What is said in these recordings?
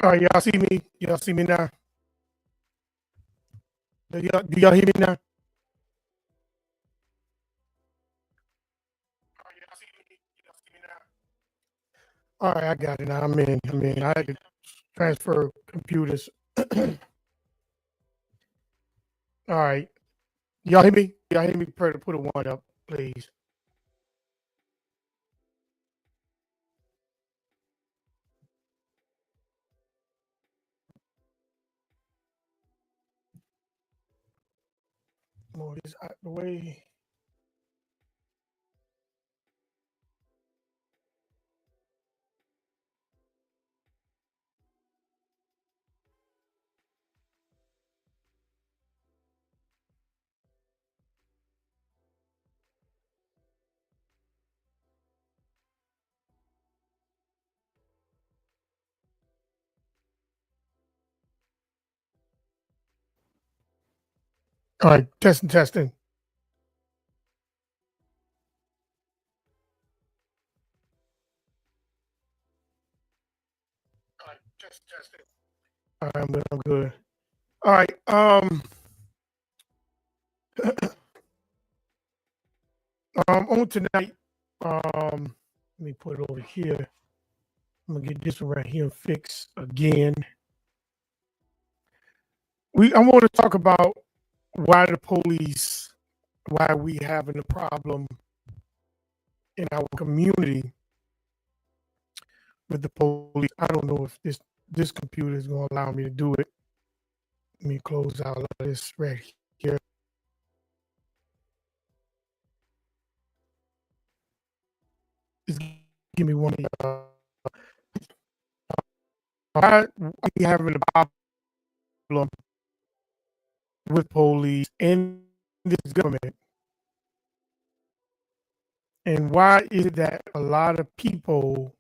All right, y'all see me? Y'all see me now? Do y'all hear me now? All right, I got it now. I'm in. I had to transfer computers. All right. Y'all hear me? Y'all hear me? Put a one up, please. Move this out the way. All right, testing. All right, testing. All right, I'm good. All right. On tonight, let me put it over here. I'm gonna get this one right here fixed again. I want to talk about why the police, why we having a problem in our community with the police. I don't know if this computer is gonna allow me to do it. Let me close out of this right here. Just give me one. Why we having a problem with police and this government? And why is it that a lot of people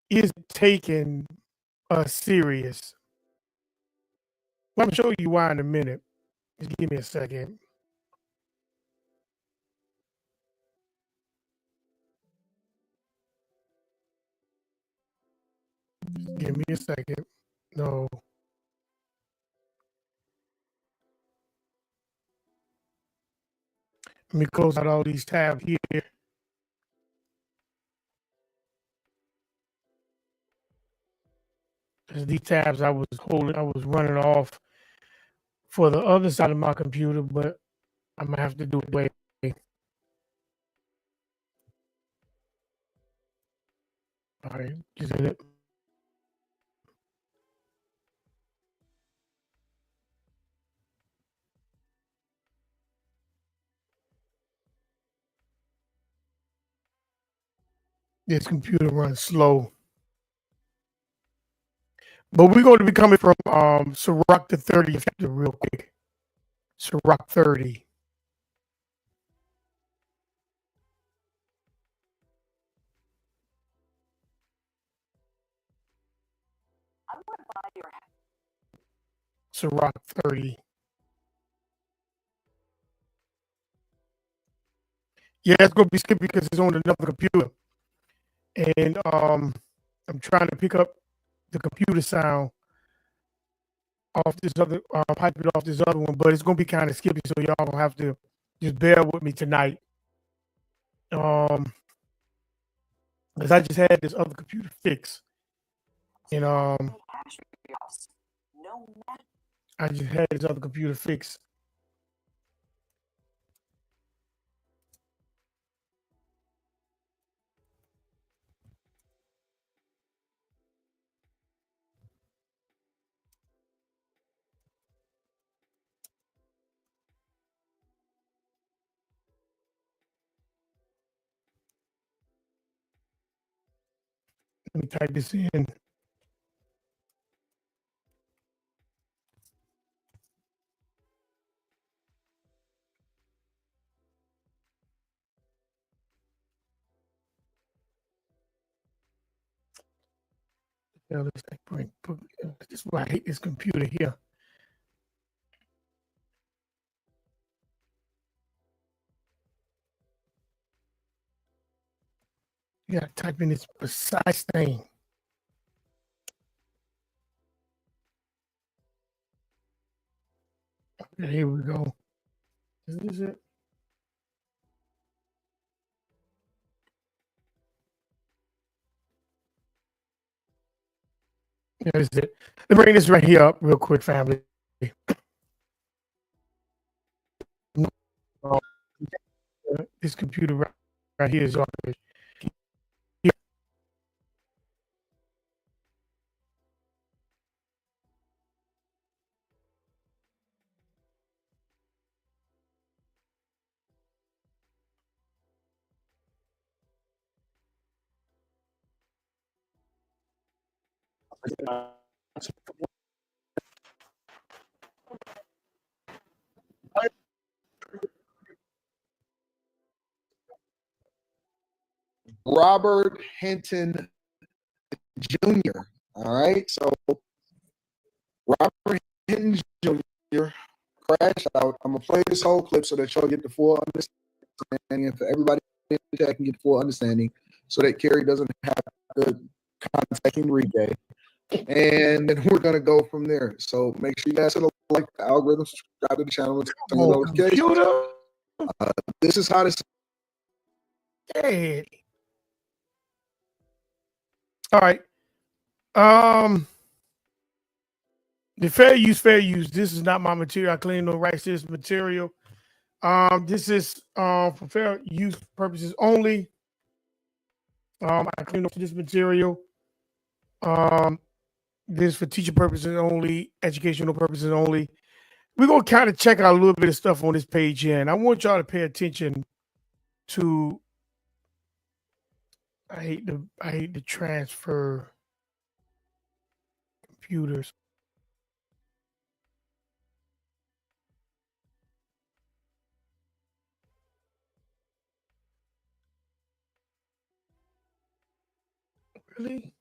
is taking us serious? Well, I'm show you why in a minute. Just give me a second. Just give me a second. No. Let me close out all these tabs here. Because these tabs I was running off for the other side of my computer, but I'm gonna have to do it way. All right, just in it. This computer runs slow. But we're going to be coming from Ciroc to 30 real quick. Ciroc 30. Ciroc 30. Yeah, it's going to be skippy because it's on another computer. And I'm trying to pick up the computer sound off this other, pipe it off this other one, but it's going to be kind of skippy, so y'all going to have to just bear with me tonight. Because I just had this other computer fixed. And I just had this other computer fixed. Let me type this in. Yeah, this is why I hate this computer here. You gotta type in this precise thing. Here we go. Is this it? Yeah, this is it. Let me bring this right here up real quick, family. This computer right here is garbage. Robert Hinton Jr. All right, so Robert Hinton Jr. crashed out. I'm gonna play this whole clip so that y'all get the full understanding, and for everybody that can get the full understanding, so that Kerry doesn't have to contact Enrique. And then we're gonna go from there. So make sure you guys hit the like, the algorithm, subscribe to the channel, and turn on notifications. This is how this. Hey. All right. The fair use. This is not my material. I claim no rights to this material. This is for fair use purposes only. I claim no to this material. This is for teaching purposes only, educational purposes only. We're gonna kind of check out a little bit of stuff on this page here, and I want y'all to pay attention to. I hate to transfer computers. Really?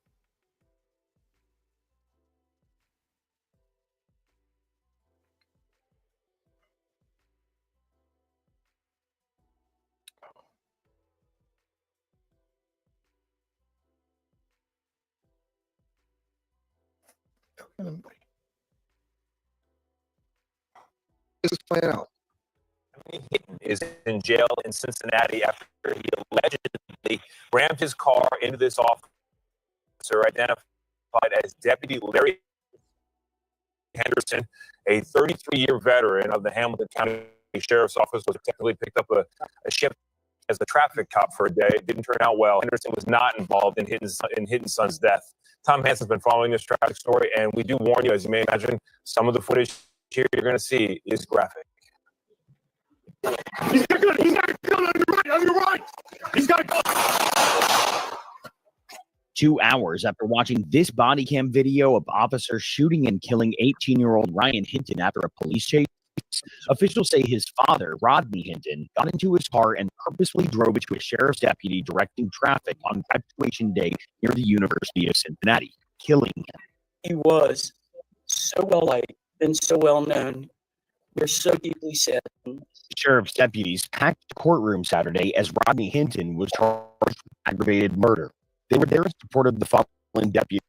This is playing out. Is in jail in Cincinnati after he allegedly rammed his car into this officer identified as Deputy Larry Henderson, a 33-year veteran of the Hamilton County Sheriff's Office, was technically picked up a shift as the traffic cop for a day. It didn't turn out well. Henderson was not involved in Hinton's son's death. Tom Hansen's been following this tragic story, and we do warn you, as you may imagine, some of the footage here you're going to see is graphic. He's got good. He's got good on your right. He's got. 2 hours after watching this body cam video of officers shooting and killing 18-year-old Ryan Hinton after a police chase, officials say his father, Rodney Hinton, got into his car and purposely drove it to a sheriff's deputy directing traffic on graduation day near the University of Cincinnati, killing him. He was so well liked and so well known. We're so deeply sad. Sheriff's deputies packed the courtroom Saturday as Rodney Hinton was charged with aggravated murder. They were there in support of the fallen deputy,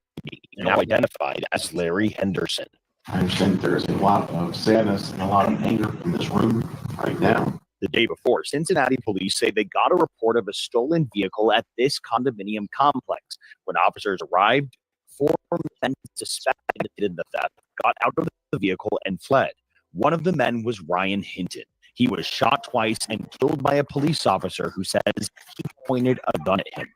now identified as Larry Henderson. I understand there is a lot of sadness and a lot of anger in this room right now. The day before, Cincinnati police say they got a report of a stolen vehicle at this condominium complex. When officers arrived, 4 men suspected in the theft got out of the vehicle and fled. One of the men was Ryan Hinton. He was shot twice and killed by a police officer who says he pointed a gun at him.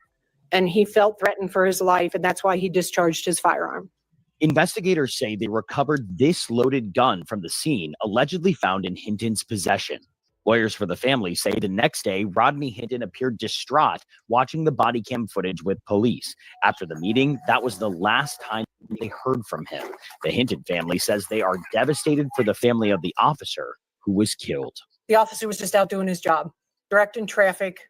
And he felt threatened for his life, and that's why he discharged his firearm. Investigators say they recovered this loaded gun from the scene, allegedly found in Hinton's possession. Lawyers for the family say the next day, Rodney Hinton appeared distraught watching the body cam footage with police. After the meeting, that was the last time they heard from him. The Hinton family says they are devastated for the family of the officer who was killed. The officer was just out doing his job, directing traffic.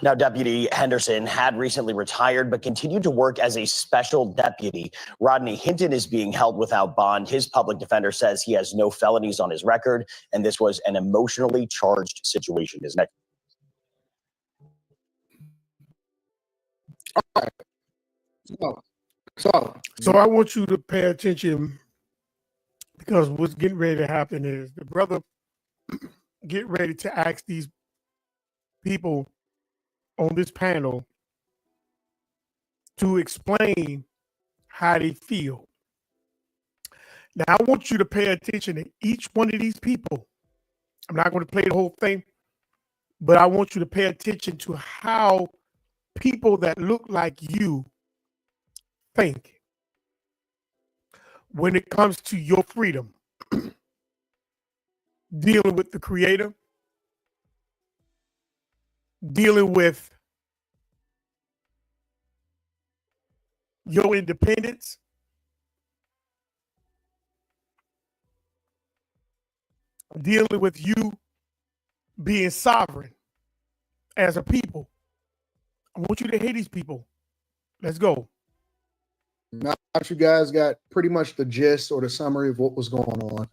Now, Deputy Henderson had recently retired, but continued to work as a special deputy. Rodney Hinton is being held without bond. His public defender says he has no felonies on his record, and this was an emotionally charged situation. His next. All right. So I want you to pay attention Because what's getting ready to happen is the brother get ready to ask these people on this panel to explain how they feel. Now, I want you to pay attention to each one of these people. I'm not going to play the whole thing, but I want you to pay attention to how people that look like you think when it comes to your freedom, dealing with the Creator, dealing with your independence, dealing with you being sovereign as a people. I want you to hear these people. Let's go. Now you guys got pretty much the gist or the summary of what was going on.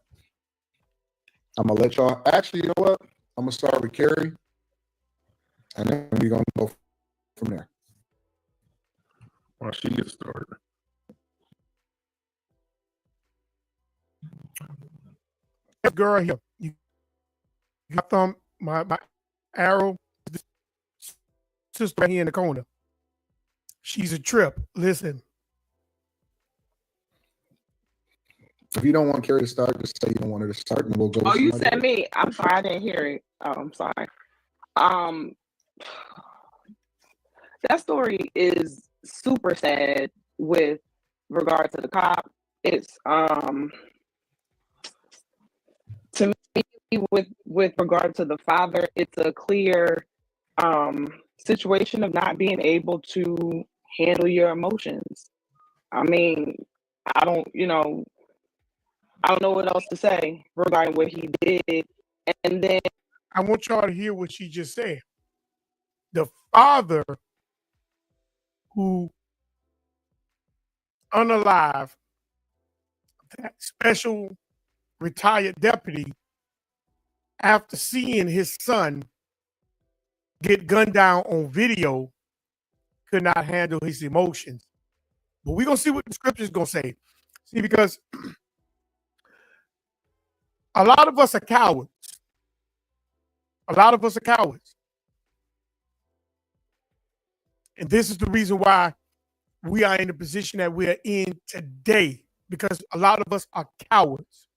I'm gonna let y'all. Actually, you know what? I'm gonna start with Carrie, and then we're gonna go from there. While she gets started. This girl here, you got thumb, my arrow, this sister right here in the corner. She's a trip. Listen. If you don't want Carrie to start, just say you don't want her to start, and we'll go. Oh, you said me. I'm sorry, I didn't hear it. Oh, I'm sorry. That story is super sad with regard to the cop. It's to me with regard to the father, it's a clear situation of not being able to handle your emotions. I mean, I don't know what else to say regarding what he did. And then I want y'all to hear what she just said. The father who unalived that special retired deputy after seeing his son get gunned down on video could not handle his emotions. But we're going to see what the scripture is going to say. See, because a lot of us are cowards. A lot of us are cowards. And this is the reason why we are in the position that we are in today, because a lot of us are cowards.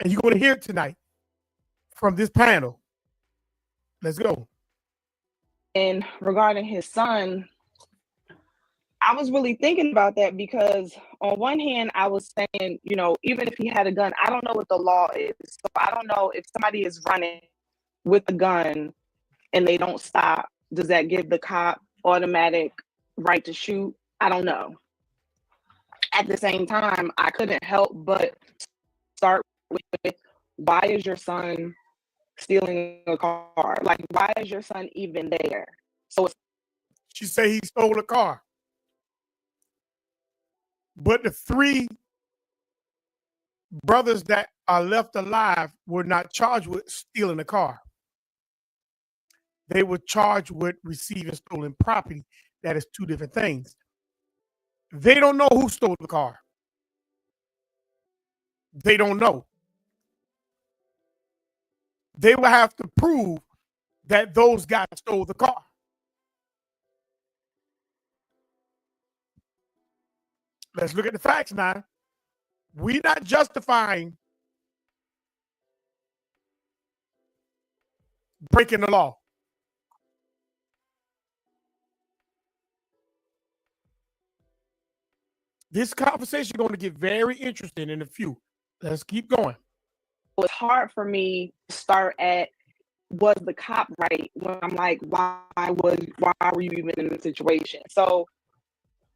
And you're going to hear it tonight from this panel. Let's go. And regarding his son, I was really thinking about that because on one hand, I was saying, even if he had a gun, I don't know what the law is. So I don't know if somebody is running with a gun and they don't stop, does that give the cop automatic right to shoot? I don't know. At the same time, I couldn't help but start with, why is your son stealing a car? Like, why is your son even there? So she said he stole a car. But the three brothers that are left alive were not charged with stealing a car. They were charged with receiving stolen property. That is two different things. They don't know who stole the car. They don't know. They will have to prove that those guys stole the car. Let's look at the facts now. We're not justifying breaking the law. This conversation is going to get very interesting in a few. Let's keep going. It's hard for me to start at, was the cop right? When I'm like, why were you even in the situation? So,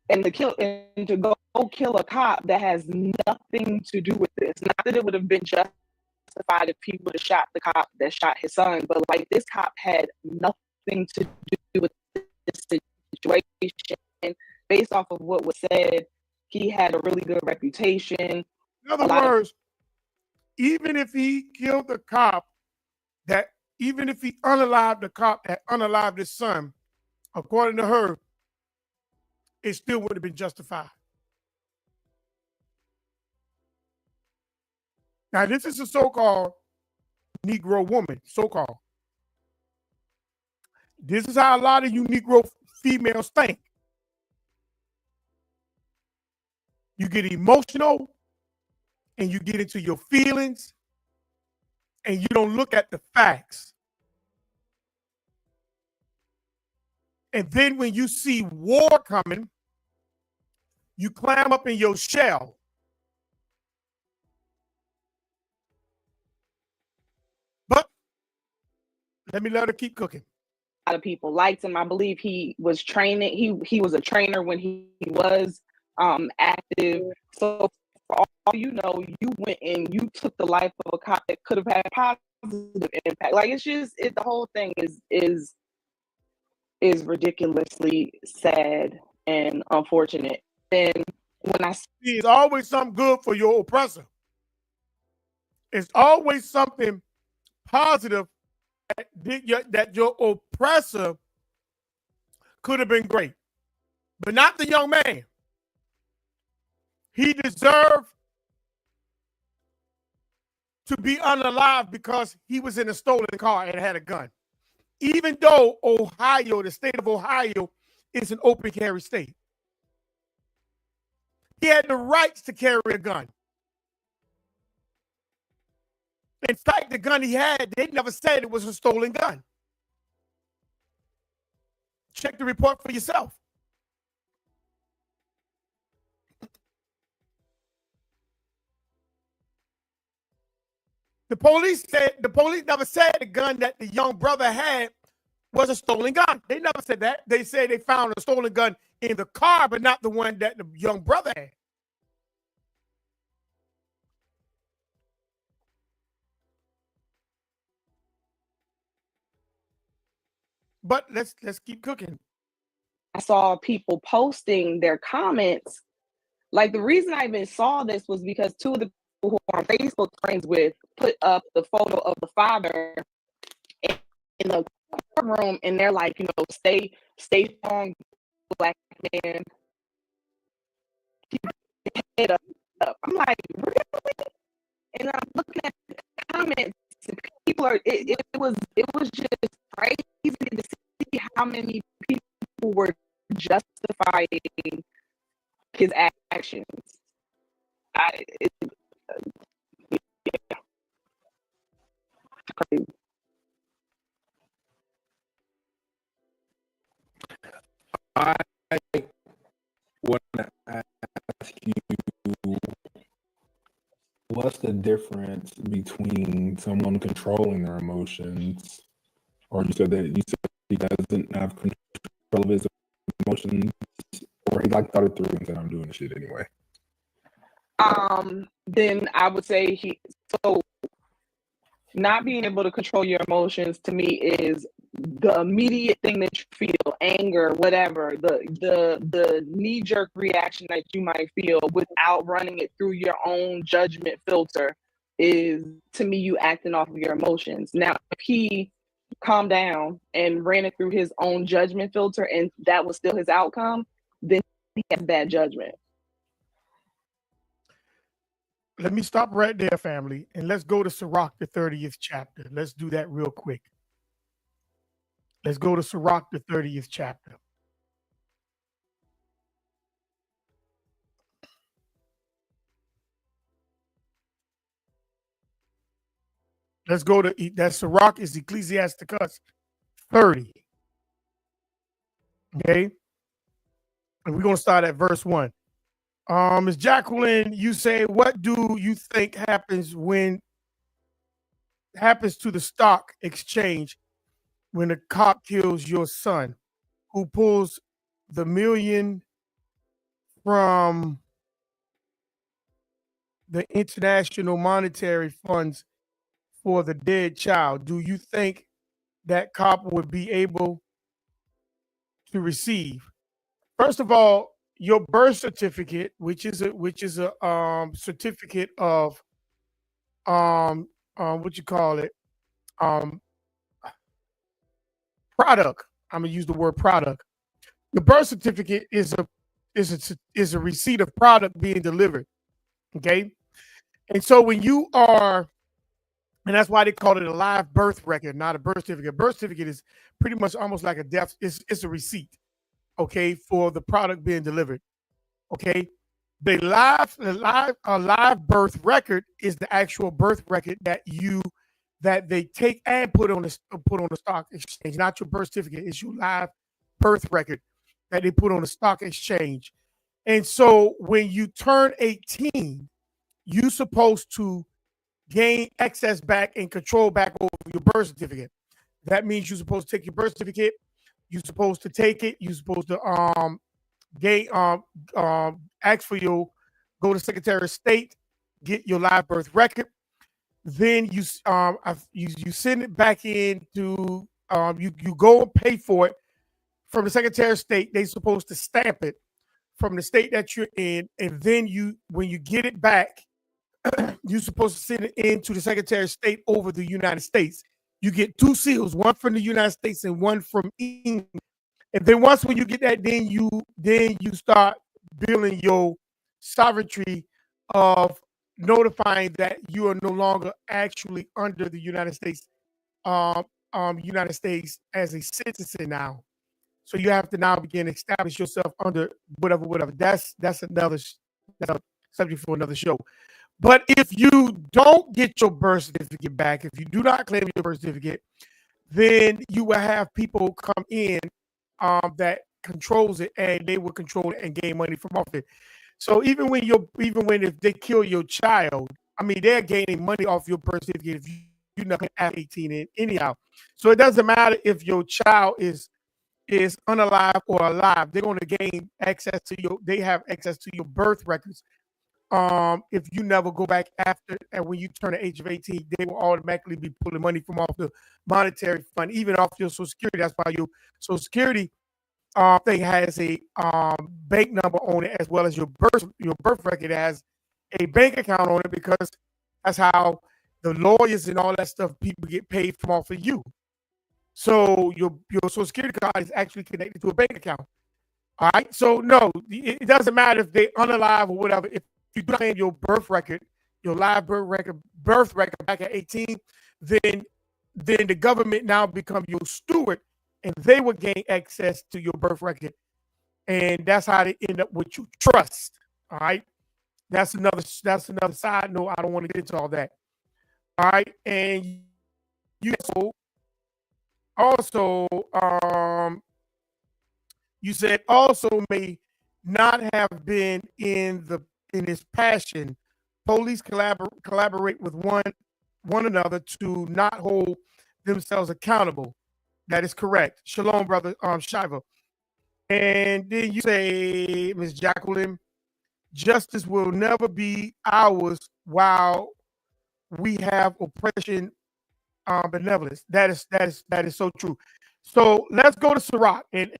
and to go kill a cop that has nothing to do with this. Not that it would have been justified if he would have shot the cop that shot his son, but like, this cop had nothing to do with this situation. Based off of what was said, he had a really good reputation. In other words, even if he killed the cop even if he unalived the cop that unalived his son, according to her, it still would have been justified. Now, this is a so-called Negro woman, so-called. This is how a lot of you Negro females think. You get emotional and you get into your feelings and you don't look at the facts. And then when you see war coming, you climb up in your shell. But let her keep cooking. A lot of people liked him. I believe he was training. He was a trainer when he was active. So for all you know, you went and you took the life of a cop that could have had positive impact. Like the whole thing is ridiculously sad and unfortunate. And when I see it's always something good for your oppressor. It's always something positive that your oppressor could have been great, but not the young man. He deserved to be unalive because he was in a stolen car and had a gun. Even though Ohio, the state of Ohio, is an open carry state. He had the rights to carry a gun. In fact, the gun he had, they never said it was a stolen gun. Check the report for yourself. The police never said the gun that the young brother had was a stolen gun. They never said that. They said they found a stolen gun in the car, but not the one that the young brother had. But let's keep cooking. I saw people posting their comments. Like, the reason I even saw this was because two of the people who I'm Facebook friends with put up the photo of the father in the courtroom, and they're like, stay strong, black man. Keep your head up. I'm like, really? And I'm looking at the comments, and people are. It was just crazy to see how many people were justifying his actions. Crazy. I want to ask you, what's the difference between someone controlling their emotions, or you said he doesn't have control of his emotions, or he thought it through and said, I'm doing this shit anyway? Then I would say not being able to control your emotions to me is the immediate thing that you feel, anger, whatever, the knee-jerk reaction that you might feel without running it through your own judgment filter is, to me, you acting off of your emotions. Now, if he calmed down and ran it through his own judgment filter and that was still his outcome, then he has bad judgment. Let me stop right there, family, and let's go to Sirach, the 30th chapter. Let's do that real quick. Let's go to Sirach, the 30th chapter. Let's go to that. Sirach is Ecclesiasticus 30. Okay? And we're going to start at verse 1. Ms. Jacqueline, you say, what do you think happens to the stock exchange when a cop kills your son, who pulls the million from the international monetary funds for the dead child? Do you think that cop would be able to receive? First of all, your birth certificate, which is a certificate of what you call it, product. I'm gonna use the word product. The birth certificate is a receipt of product being delivered. Okay, And so when you are, and that's why they call it a live birth record, not a birth certificate. Birth certificate is pretty much almost like a death. It's a receipt, okay, for the product being delivered. Okay, a live birth record is the actual birth record that they take and put on the stock exchange, not your birth certificate. It's your live birth record that they put on the stock exchange. And so when you turn 18, you're supposed to gain access back and control back over your birth certificate. That means you're supposed to take your birth certificate. You're supposed to take it. You're supposed to ask for go to Secretary of State, get your live birth record. Then you send it back in to you go and pay for it from the Secretary of State. They're supposed to stamp it from the state that you're in, and then when you get it back, you're supposed to send it in to the Secretary of State over the United States. You get 2 seals, one from the United States and one from England. And then when you get that, then you start building your sovereignty of notifying that you are no longer actually under the United States as a citizen now. So you have to now begin to establish yourself under whatever. That's another subject for another show. But if you don't get your birth certificate back, if you do not claim your birth certificate, then you will have people come in that controls it, and they will control it and gain money from off it. So even when if they kill your child, I mean, they're gaining money off your birth certificate if you're not at 18 in anyhow. So it doesn't matter if your child is unalive or alive. They're going to gain access to they have access to your birth records. If you never go back after, and when you turn the age of 18, they will automatically be pulling money from off the monetary fund, even off your Social Security. That's why your Social Security thing has a bank number on it, as well as your birth record has a bank account on it, because that's how the lawyers and all that stuff, people get paid from off of you. So your Social Security card is actually connected to a bank account. All right. So no, it doesn't matter if they're unalive or whatever. If you do claim your birth record, your live birth record back at 18, then the government now become your steward, and they would gain access to your birth record. And that's how they end up with your trust. All right. That's another side note. I don't want to get into all that. All right. And you also you said also may not have been in his passion. Police collaborate with one another to not hold themselves accountable. That is correct. Shalom, brother Shiva. And then you say, Ms. Jacqueline, justice will never be ours while we have oppression, benevolence. That is so true. So let's go to Sirach, and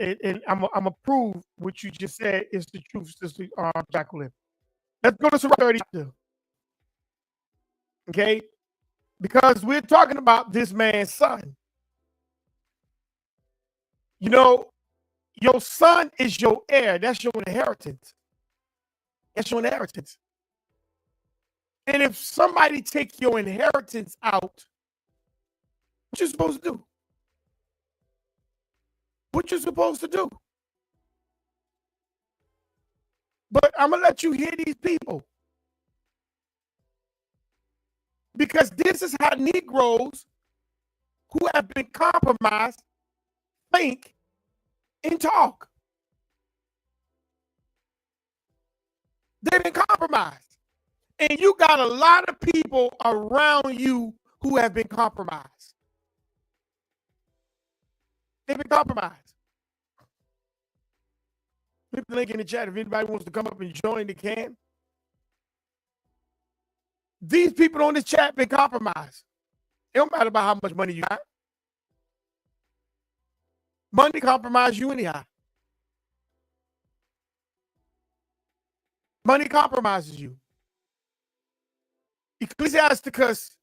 I'm gonna prove what you just said is the truth, Sister Jacqueline. Let's go to Sirach 30. Okay, because we're talking about this man's son. You know, your son is your heir. That's your inheritance. That's your inheritance. And if somebody take your inheritance out, what you supposed to do? What you're supposed to do? But I'm gonna let you hear these people, because this is how Negroes who have been compromised think and talk. They've been compromised, and you got a lot of people around you who have been compromised. They've been compromised. Put the link in the chat if anybody wants to come up and join, they can. These people on this chat been compromised. It don't matter about how much money you got. Money compromise you anyhow. Money compromises you. Ecclesiasticus,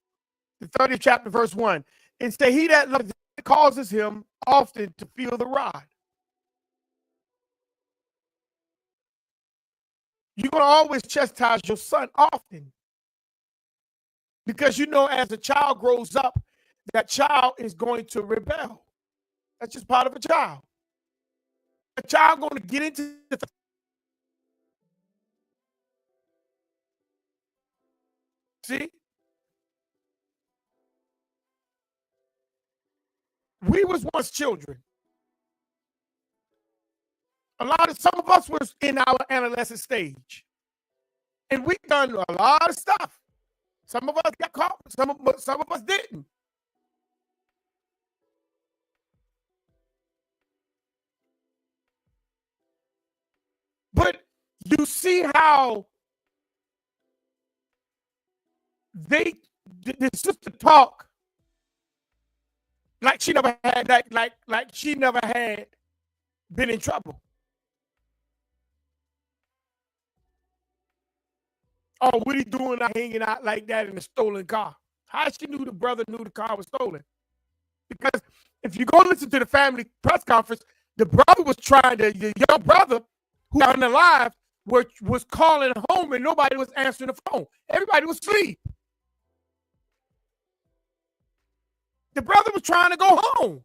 the 30th chapter, verse 1, and say, he that loves causes him often to feel the rod. You're going to always chastise your son often. Because as a child grows up, that child is going to rebel. That's just part of a child. A child going to get into the see. We was once children. Some of us was in our adolescent stage, and we done a lot of stuff. Some of us got caught. Some of us didn't. But you see how the sister talk like she never had like she never had been in trouble. Oh, what he doing out hanging out like that in a stolen car? How she knew the brother knew the car was stolen? Because if you go listen to the family press conference, the brother was the young brother who was alive was calling home and nobody was answering the phone. Everybody was asleep. The brother was trying to go home.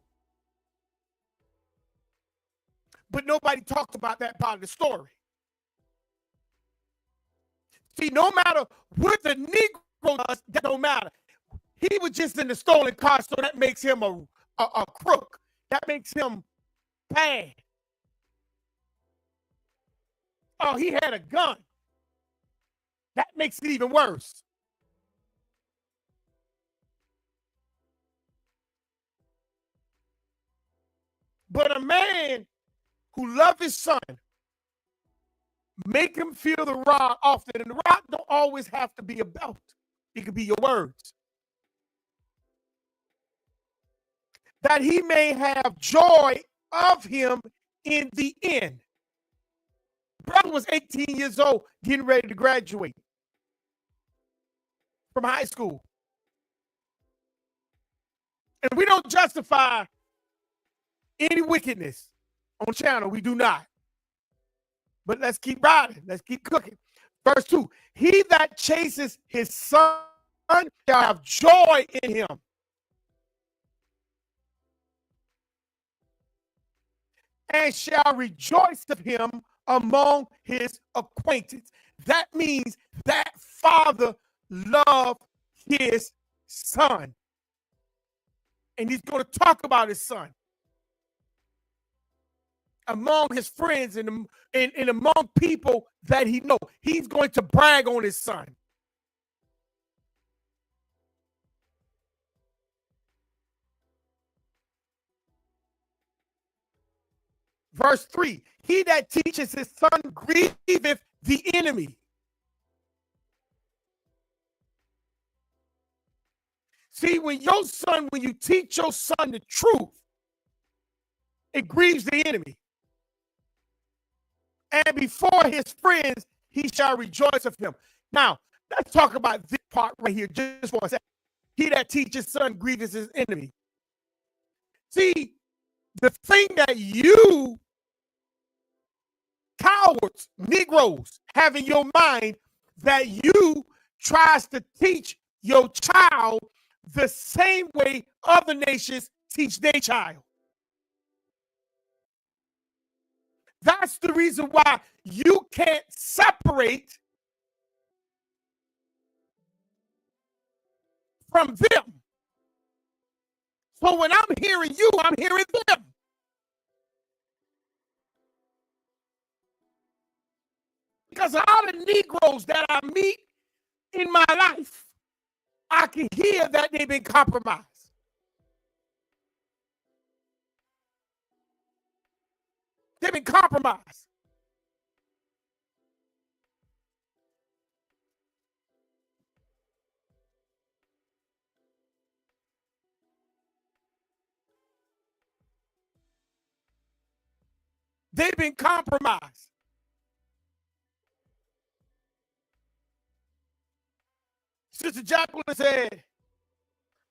But nobody talked about that part of the story. See, no matter what the Negro does, that don't matter. He was just in the stolen car, so that makes him a crook. That makes him bad. Oh, he had a gun. That makes it even worse. But a man who loves his son, make him feel the rod often. And the rod don't always have to be a belt. It could be your words. That he may have joy of him in the end. Brother was 18 years old, getting ready to graduate from high school. And we don't justify any wickedness on the channel. We do not. But let's keep riding. Let's keep cooking. Verse 2, he that chases his son shall have joy in him. And shall rejoice of him among his acquaintance. That means that father loved his son. And he's going to talk about his son among his friends and among people that he knows. He's going to brag on his son. Verse 3, he that teaches his son grieveth the enemy. See, when you teach your son the truth, it grieves the enemy. And before his friends, he shall rejoice of him. Now, let's talk about this part right here just for a second. He that teaches son grieves his enemy. See, the thing that you cowards, Negroes, have in your mind that you tries to teach your child the same way other nations teach their child. That's the reason why you can't separate from them. So when I'm hearing you, I'm hearing them. Because all the Negroes that I meet in my life, I can hear that they've been compromised. They've been compromised. They've been compromised. Sister Jacqueline said,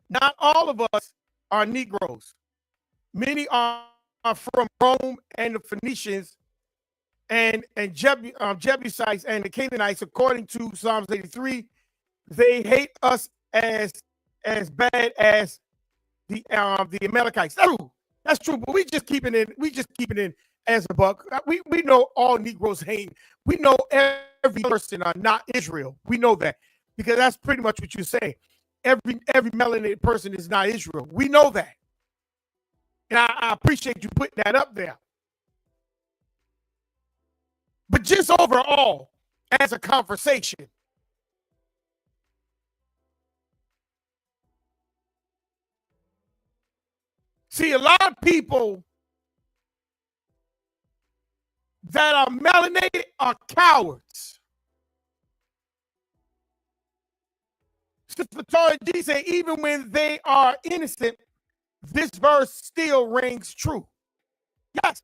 not all of us are Negroes. Many are from Rome and the Phoenicians and Jebusites and the Canaanites, according to Psalms 83. They hate us as bad as the Amalekites. That's true. That's true. But we just keeping it as a buck. We know all Negroes hate. We know every person are not Israel. We know that because that's pretty much what you say. Every melanated person is not Israel. We know that. And I appreciate you putting that up there. But just overall, as a conversation, see, a lot of people that are melanated are cowards. Sister Toya G said, even when they are innocent, this verse still rings true. Yes.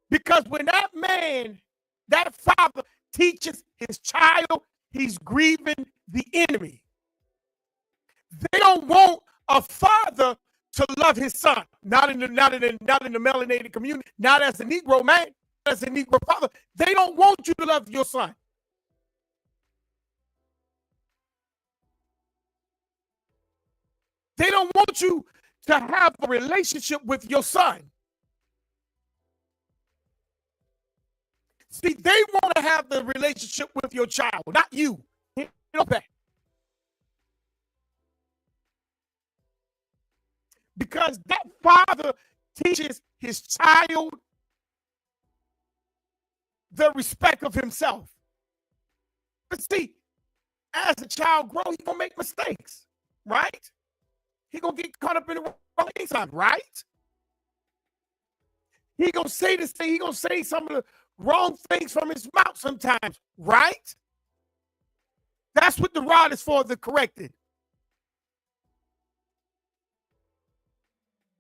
Because when that man, that father teaches his child, he's grieving the enemy. They don't want a father to love his son. Not in the melanated community, not as a Negro man, as a Negro father. They don't want you to love your son. They don't want you to have a relationship with your son. See, they want to have the relationship with your child, not you. You know that. Because that father teaches his child the respect of himself. But see, as a child grows, he's going to make mistakes, right? He's going to get caught up in the wrong things, right? He's going to say this thing. He's going to say some of the wrong things from his mouth sometimes, right? That's what the rod is for, the corrected.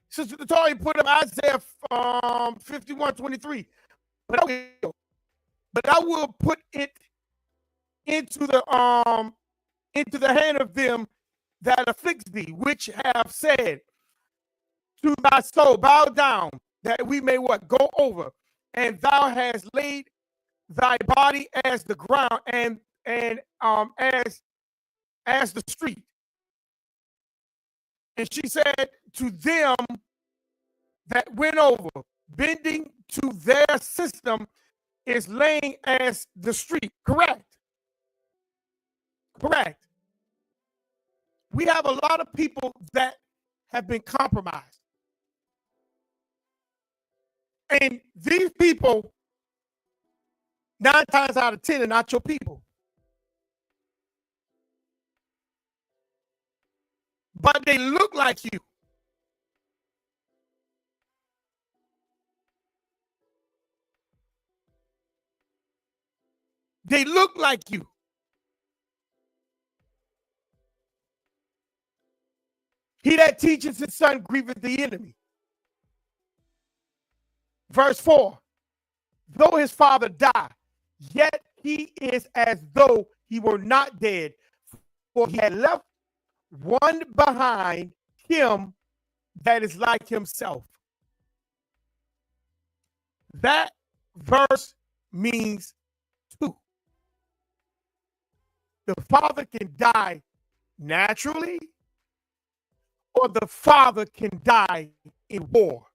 Sister Natalia put up Isaiah 51:23. But I will put it into the hand of them that afflicts thee, which have said to thy soul, bow down, that we may what? Go over. And thou hast laid thy body as the ground and as the street. And she said to them that went over, bending to their system is laying as the street. Correct. Correct. We have a lot of people that have been compromised. And these people, 9 times out of 10, are not your people. But they look like you. They look like you. He that teaches his son grieveth the enemy. Verse 4, though his father die, yet he is as though he were not dead, for he had left one behind him that is like himself. That verse means two. The father can die naturally, or the father can die in war.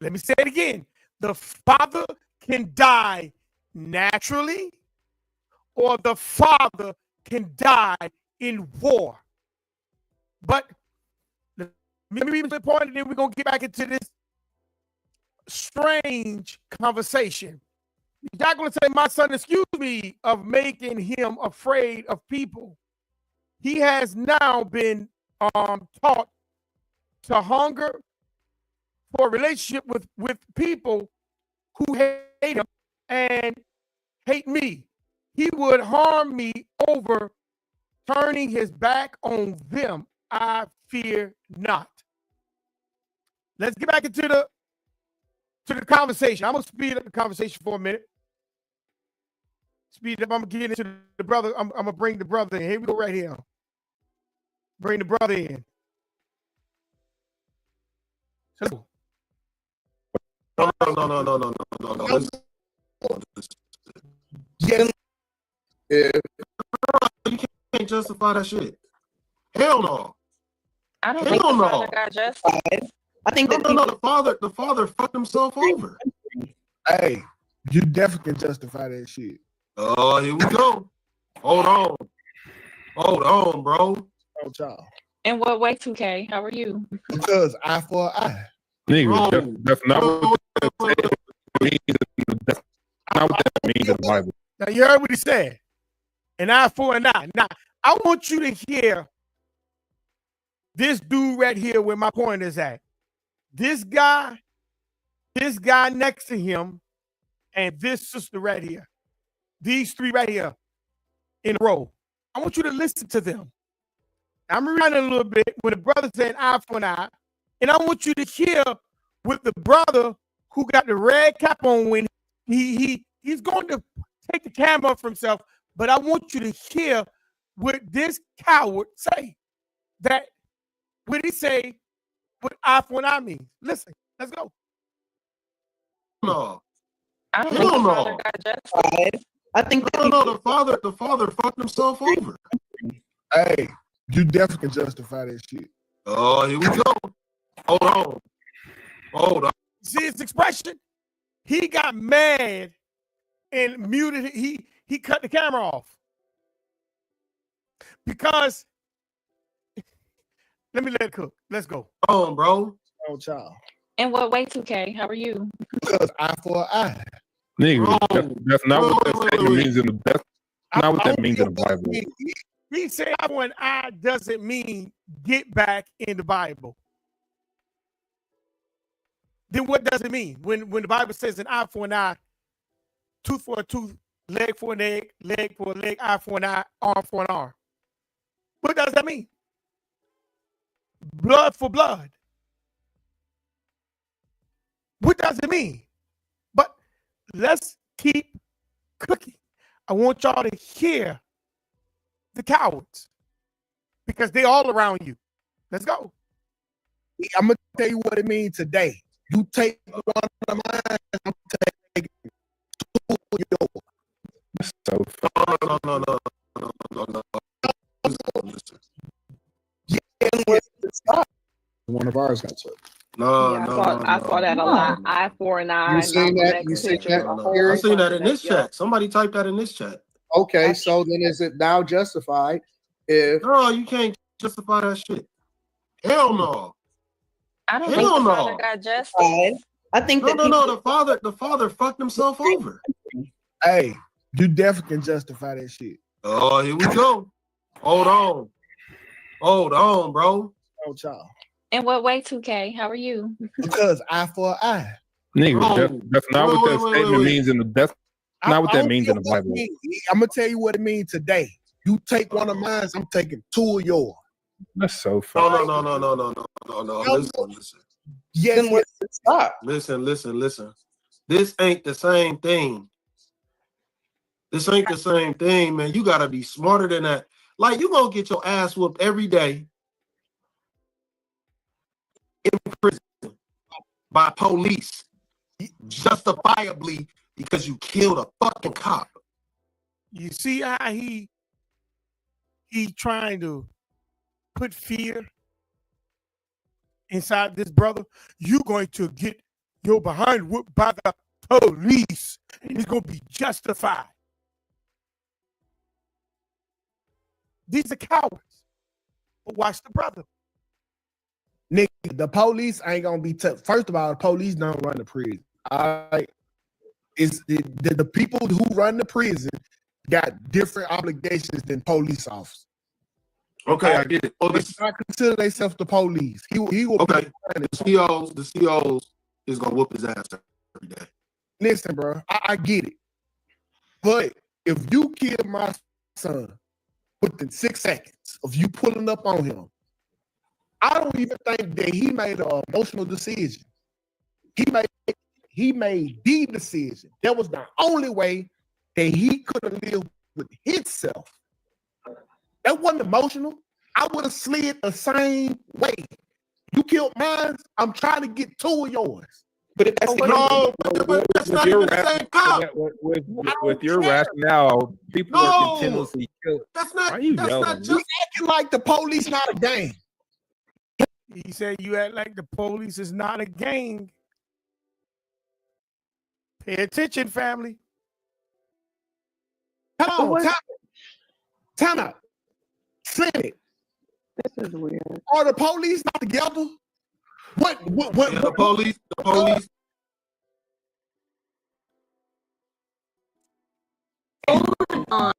Let me say it again. The father can die naturally, or the father can die in war. But let me read the point, and then we're going to get back into this strange conversation. You're not going to say, my son, excuse me, of making him afraid of people. He has now been taught to hunger for a relationship with people who hate him and hate me. He would harm me over turning his back on them. I fear not. Let's get back into the conversation. I'm going to speed up the conversation for a minute. Speed up. I'm going to get into the brother. I'm going to bring the brother in. Here we go right here. Bring the brother in. So, No. Listen. Yes. If You can't justify that shit. Hell no. I don't Hell think the no. father got justified. I think that No. The father fucked himself over. hey, you definitely can justify that shit. Oh, here we go. Hold on, bro. Oh, child. In what way, 2K? How are you? Because eye for an eye. Nigga, Bro. that's not what that means. That's not what that means in the Bible. Now you heard what he said. An eye for an eye. Now I want you to hear this dude right here where my point is at. This guy next to him, and this sister right here. These three right here in a row. I want you to listen to them. I'm rewinding a little bit when the brother said eye for an eye, and I want you to hear with the brother who got the red cap on when he's going to take the camera off himself, but I want you to hear what this coward say. That what he say what eye for an eye means. Listen, let's go. No. I don't Hell think the no. father got justified. I think that No. The father fucked himself over. Hey, you definitely can justify that shit. Oh, here we go. Hold on. See his expression? He got mad and muted. He cut the camera off because. Let me let it cook. Let's go. Hold on, bro. Oh, child. In what way, 2K? How are you? Because eye for an eye. Nigga, that's not what that Wait. statement means in the. That's not what that means in the Bible. He said eye for an eye doesn't mean get back in the Bible. Then what does it mean? When the Bible says an eye for an eye, tooth for a tooth, leg for an egg, leg for a leg, eye for an eye, arm for an arm. What does that mean? Blood for blood. What does it mean? But let's keep cooking. I want y'all to hear the cowards because they all around you. Let's go. I'm gonna tell you what it means today. You take one of mine, I'm taking two of yours. So No. One of ours got took. I saw that a lot. Eye for an eye. You seen that? You seen that? I seen that in this chat. Somebody typed that in this chat. Okay, so then is it now justified if No, you can't justify that shit. Hell no. I don't Hell think the no. father got justified. I think that No. The father fucked himself over. hey, you definitely can justify that shit. Oh, here we go. Hold on, bro. Oh, child. In what way, 2K? How are you? Because eye for an eye. nigga, that's not what that statement means in the. That's not what I that don't means care in the what it Bible. means. I'm gonna tell you what it means today. You take one of mine, I'm taking two of yours. That's so funny. No. Listen. Yes. stop. Listen. This ain't the same thing. This ain't the same thing, man. You gotta be smarter than that. Like, you gonna get your ass whooped every day in prison by police, justifiably because you killed a fucking cop. You see how he trying to put fear inside this brother? You going to get your behind whooped by the police, and it's gonna be justified. These are cowards. But watch the brother. Nigga, the police ain't gonna be tough. First of all, the police don't run the prison. All right. It's the people who run the prison got different obligations than police officers. Okay, I get it. Oh, They not consider themselves the police. He will okay. be The COs is gonna whoop his ass every day. Listen, bro, I get it. But if you kill my son within 6 seconds of you pulling up on him, I don't even think that he made an emotional decision. He made the decision. That was the only way that he could have lived with himself. That wasn't emotional. I would have slid the same way. You killed mine, I'm trying to get two of yours. But if that's No, but that's not even the same cop. with your rationale, people are No, continuously killing. that's Why not. are you That's yelling? not You just. acting like the police not a gang. He said you act like the police is not a gang. Pay attention, family. Hold on, time out. Slim it. This is weird. Are the police not together? What? Yeah, the police. The police. The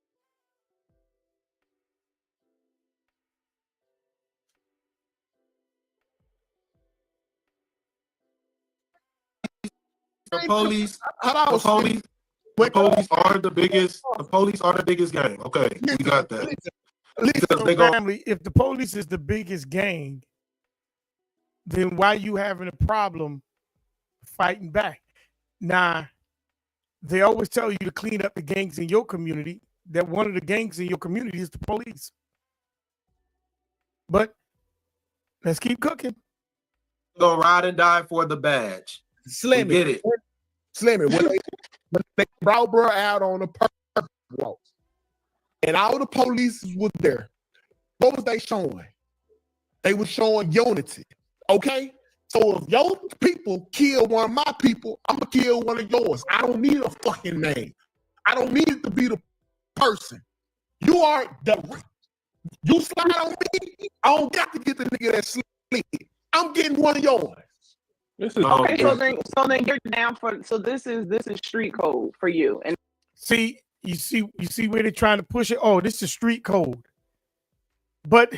police. The police. The police are the biggest. The police are the biggest gang. Okay, we got that. Because So they go. family, if the police is the biggest gang, then why you having a problem fighting back? Now, they always tell you to clean up the gangs in your community, that one of the gangs in your community is the police. But let's keep cooking. Go ride and die for the badge. Slim Get it. Slim it. When they brought bro out on the purple walk, and all the police was there, what was they showing? They were showing unity. Okay? So if your people kill one of my people, I'm gonna kill one of yours. I don't need a fucking name. I don't need it to be the person. You are the. You slide on me, I don't got to get the nigga that sleep. I'm getting one of yours. This is Okay, so then you're down for. So this is street code for you. And you see where they're trying to push it. Oh, this is street code, but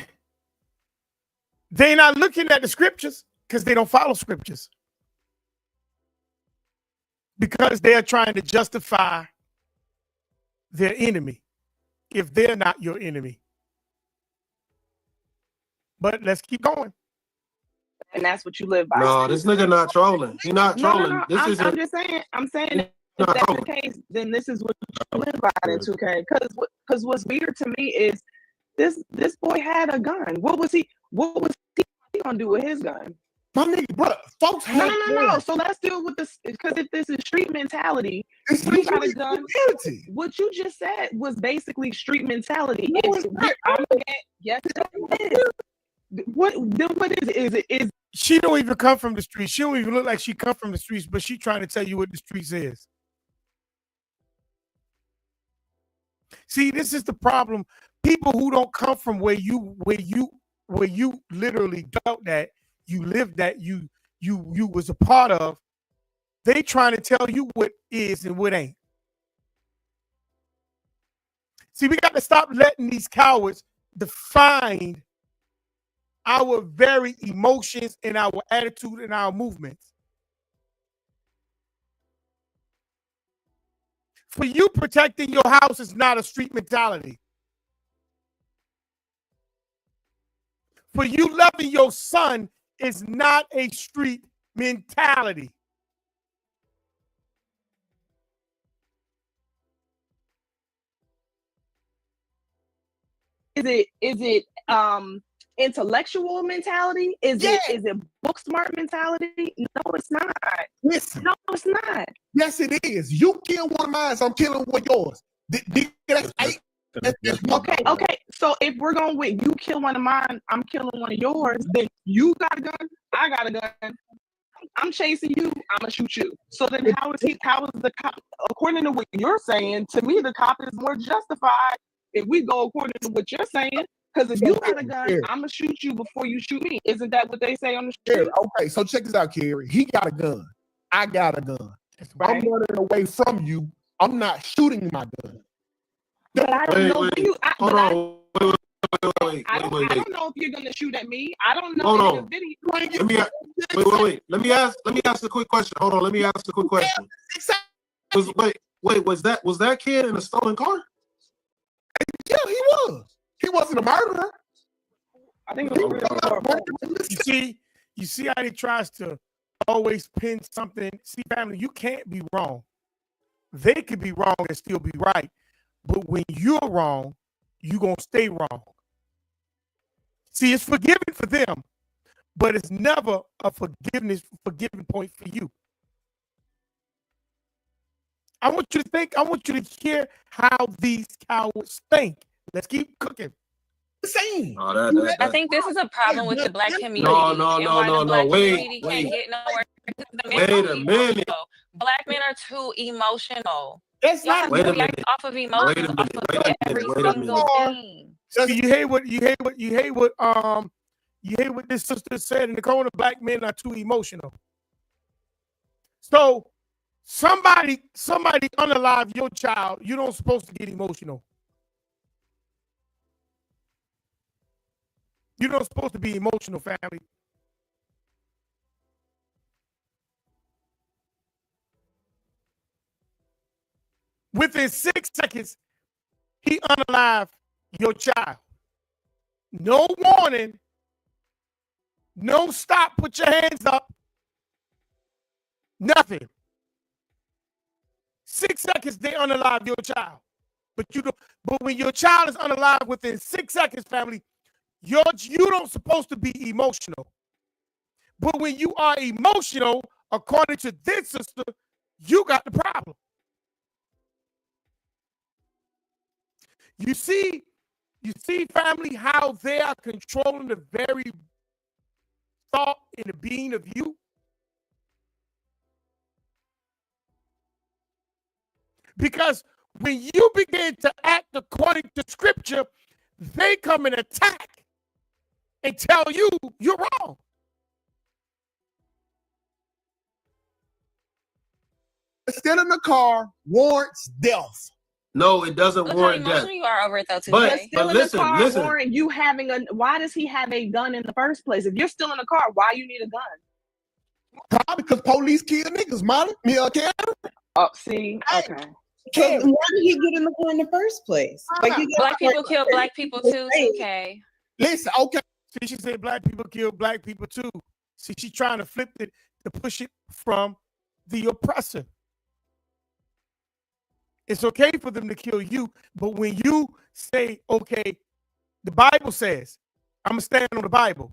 they're not looking at the scriptures because they don't follow scriptures, because they are trying to justify their enemy if they're not your enemy. But let's keep going. and that's what you live by. No, this nigga not trolling. He not trolling. No. This is I'm just saying. I'm saying if not that's trolling. the case, then this is what you live by in 2K. Because what's weird to me is this boy had a gun. What was he gonna do with his gun? My nigga, bro, folks have No. So let's deal with this, because if this is street mentality, It's you got a gun. mentality. What you just said was basically street mentality. No, it's not. Yes, it is. What is it? Is She don't even come from the streets. She don't even look like she come from the streets, but she trying to tell you what the streets is. See, this is the problem. People who don't come from where you literally felt that, you lived that, you was a part of, they trying to tell you what is and what ain't. See, we got to stop letting these cowards define our very emotions and our attitude and our movements. For you, protecting your house is not a street mentality. For you, loving your son is not a street mentality. it intellectual mentality? Is it book smart mentality? No, it's not. Listen. No, it's not. Yes, it is. You kill one of mine, so I'm killing one of yours. That's eight. Okay. So if we're going with you kill one of mine, I'm killing one of yours, then you got a gun, I got a gun. I'm chasing you, I'm gonna shoot you. So then how is the cop, according to what you're saying, to me the cop is more justified if we go according to what you're saying. Because if you got a gun, I'm gonna shoot you before you shoot me. Isn't that what they say on the street? Okay, so check this out, Kerry. He got a gun. I got a gun. Right. I'm running away from you. I'm not shooting my gun. But I don't know you. Hold on. Wait. I don't know if you're gonna shoot at me. I don't know. Hold on. Wait. Let me ask a quick question. Hold on. Let me ask a quick question. Was that kid in a stolen car? Yeah, he was. He wasn't a murderer. I think it was you see how he tries to always pin something. See, family, you can't be wrong. They could be wrong and still be right. But when you're wrong, you're going to stay wrong. See, it's forgiving for them, but it's never a forgiving point for you. I want you to think. I want you to hear how these cowards think. Let's keep cooking. Same. I think this is a problem with the black community. No, and why the black community wait. can't get nowhere. Because the men Wait are a too minute. emotional. Black men are too emotional. That's Y'all not. have Wait to a react minute. off of emotions, Wait a off minute. of Wait a every minute. Wait a single thing. You hate what this sister said in the corner. Black men are too emotional. So somebody unalive your child. You don't supposed to get emotional. You're not supposed to be emotional, family. Within 6 seconds, he unalived your child. No warning. No stop. Put your hands up. Nothing. 6 seconds, they unalive your child. But when your child is unalive within 6 seconds, family, you don't supposed to be emotional. But when you are emotional, according to this sister, you got the problem. You see, family, how they are controlling the very thought and the being of you. Because when you begin to act according to scripture, they come and attack and tell you you're wrong. Still in the car warrants death. No, it doesn't Look how warrant death. emotional you are over it, though, But today. Still in listen, the car listen. warrant you having a. Why does he have a gun in the first place? If you're still in the car, why you need a gun? Probably because police kill niggas, Molly. Karen. Oh, see, okay. Why did he get in the car in the first place? Like, Black people kill black people too, TK. Listen, okay. See, she said black people kill black people too. See, she's trying to flip it to push it from the oppressor. It's okay for them to kill you, but when you say, okay, the Bible says, I'm going to stand on the Bible.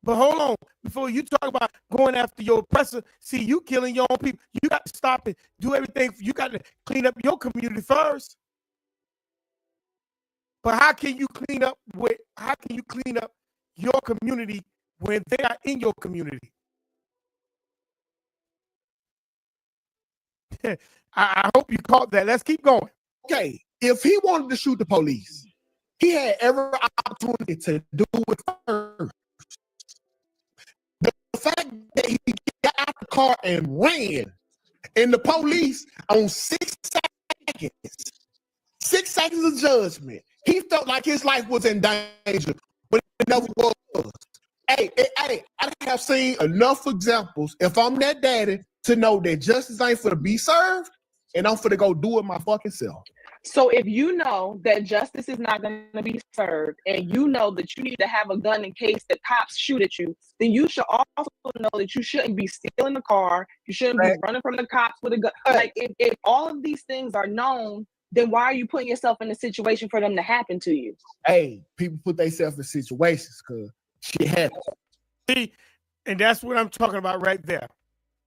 But hold on, before you talk about going after your oppressor, see, you killing your own people. You got to stop it, do everything. You got to clean up your community first. But how can you clean up your community when they are in your community? I hope you caught that. Let's keep going. Okay, if he wanted to shoot the police, he had every opportunity to do it first. The fact that he got out the car and ran, and the police on 6 seconds, 6 seconds of judgment, he felt like his life was in danger, but it never was. Hey, I have seen enough examples, if I'm that daddy, to know that justice ain't for to be served, and I'm for to go do it my fucking self. So if you know that justice is not going to be served, and you know that you need to have a gun in case the cops shoot at you, then you should also know that you shouldn't be stealing the car. You shouldn't be running from the cops with a gun. Like if all of these things are known, then why are you putting yourself in a situation for them to happen to you? Hey, people put themselves in situations because shit happens. See, and that's what I'm talking about right there.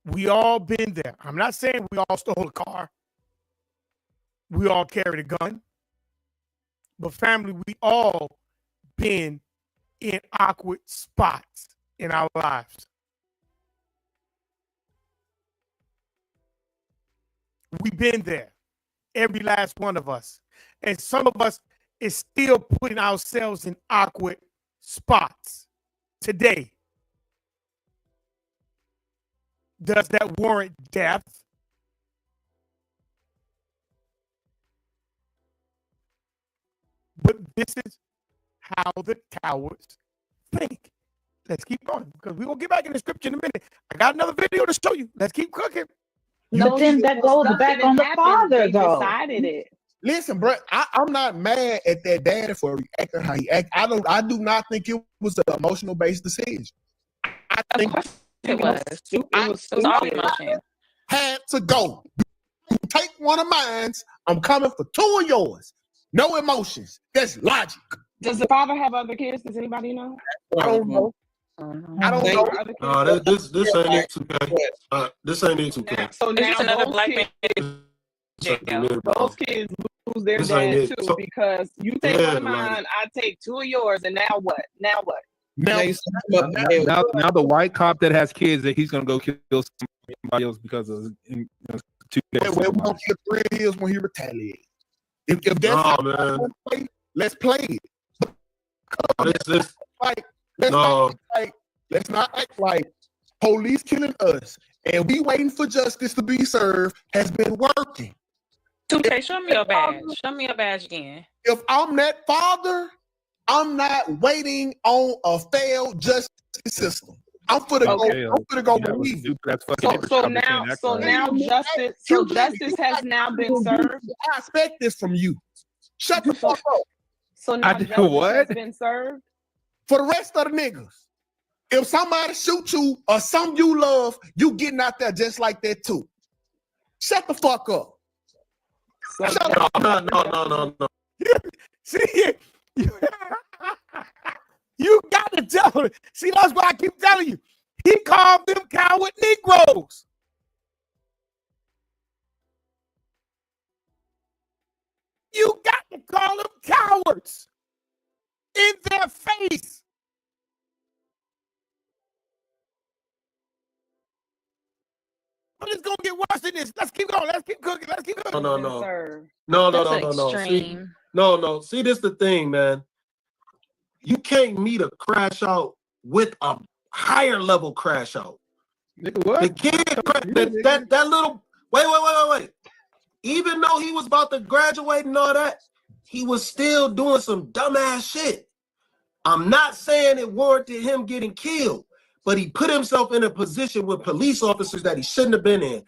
We all been there. I'm not saying we all stole a car. We all carried a gun. But family, we all been in awkward spots in our lives. We've been there. Every last one of us. And some of us is still putting ourselves in awkward spots today. Does that warrant death? But this is how the cowards think. Let's keep going because we're going to get back in the scripture in a minute. I got another video to show you. Let's keep cooking. But then that goes back on the father, though. Decided it. Listen, bro, I'm not mad at that daddy for reacting how he act. I do not think it was an emotional based decision. I think It was. It was all emotion. Had to go. You take one of mine. I'm coming for two of yours. No emotions. That's logic. Does the father have other kids? Does anybody know? I don't know. I don't know. No, this ain't it, 2K. This ain't it, 2K. So now It's just another those black kids, man. jail. Those kids lose their This ain't dad it. too So- because you take Yeah, one of like- mine, I take two of yours, and now what? Now what? Now you set them up to jail. Now the white cop that has kids that he's gonna go kill somebody else because of two days. We're gonna kill 3 years when he retaliates. If that's Nah, how we man. wanna play, let's play it. This, Like, let's no. not act like, let's not act like police killing us and we waiting for justice to be served has been working. 2K, show me your badge. Show me your badge again. If I'm that father, I'm not waiting on a failed justice system. I'm for the Okay. go. I'm for the go believe it. That's fucking So now justice has now been served. I expect this from you. Shut the fuck up. So now justice has been served. For the rest of the niggas, if somebody shoot you or some you love, you getting out there just like that too. Shut the fuck up. No. See, you got to tell it. See, that's why I keep telling you. He called them coward Negroes. You got to call them cowards in their face. But it's gonna get worse than this. Let's keep going. Let's keep cooking. Let's keep cooking. No. See, this the thing, man. You can't meet a crash out with a higher level crash out. What? The kid, that little. Wait. Even though he was about to graduate and all that, he was still doing some dumbass shit. I'm not saying it warranted him getting killed, but he put himself in a position with police officers that he shouldn't have been in.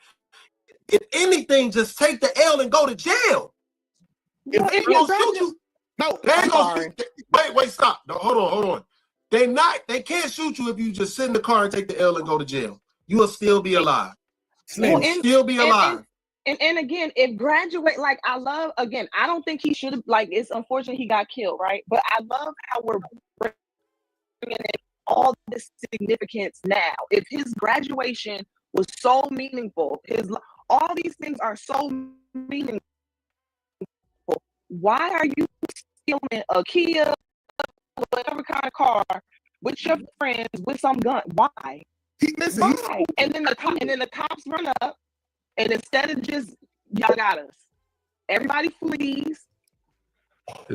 If anything, just take the L and go to jail. If they gonna shoot you, no, they ain't gonna shoot. Wait, stop. No, hold on. They can't shoot you if you just sit in the car and take the L and go to jail. You will still be alive. Well, Still be alive. And again, if graduate, like I don't think he should have, like, it's unfortunate he got killed, right? But I love how we're bringing in all this significance now. If his graduation was so meaningful, all these things are so meaningful. Why are you stealing a Kia, whatever kind of car, with your friends with some gun? Why? Why? And then the cops run up, and instead of just y'all got us, everybody flees.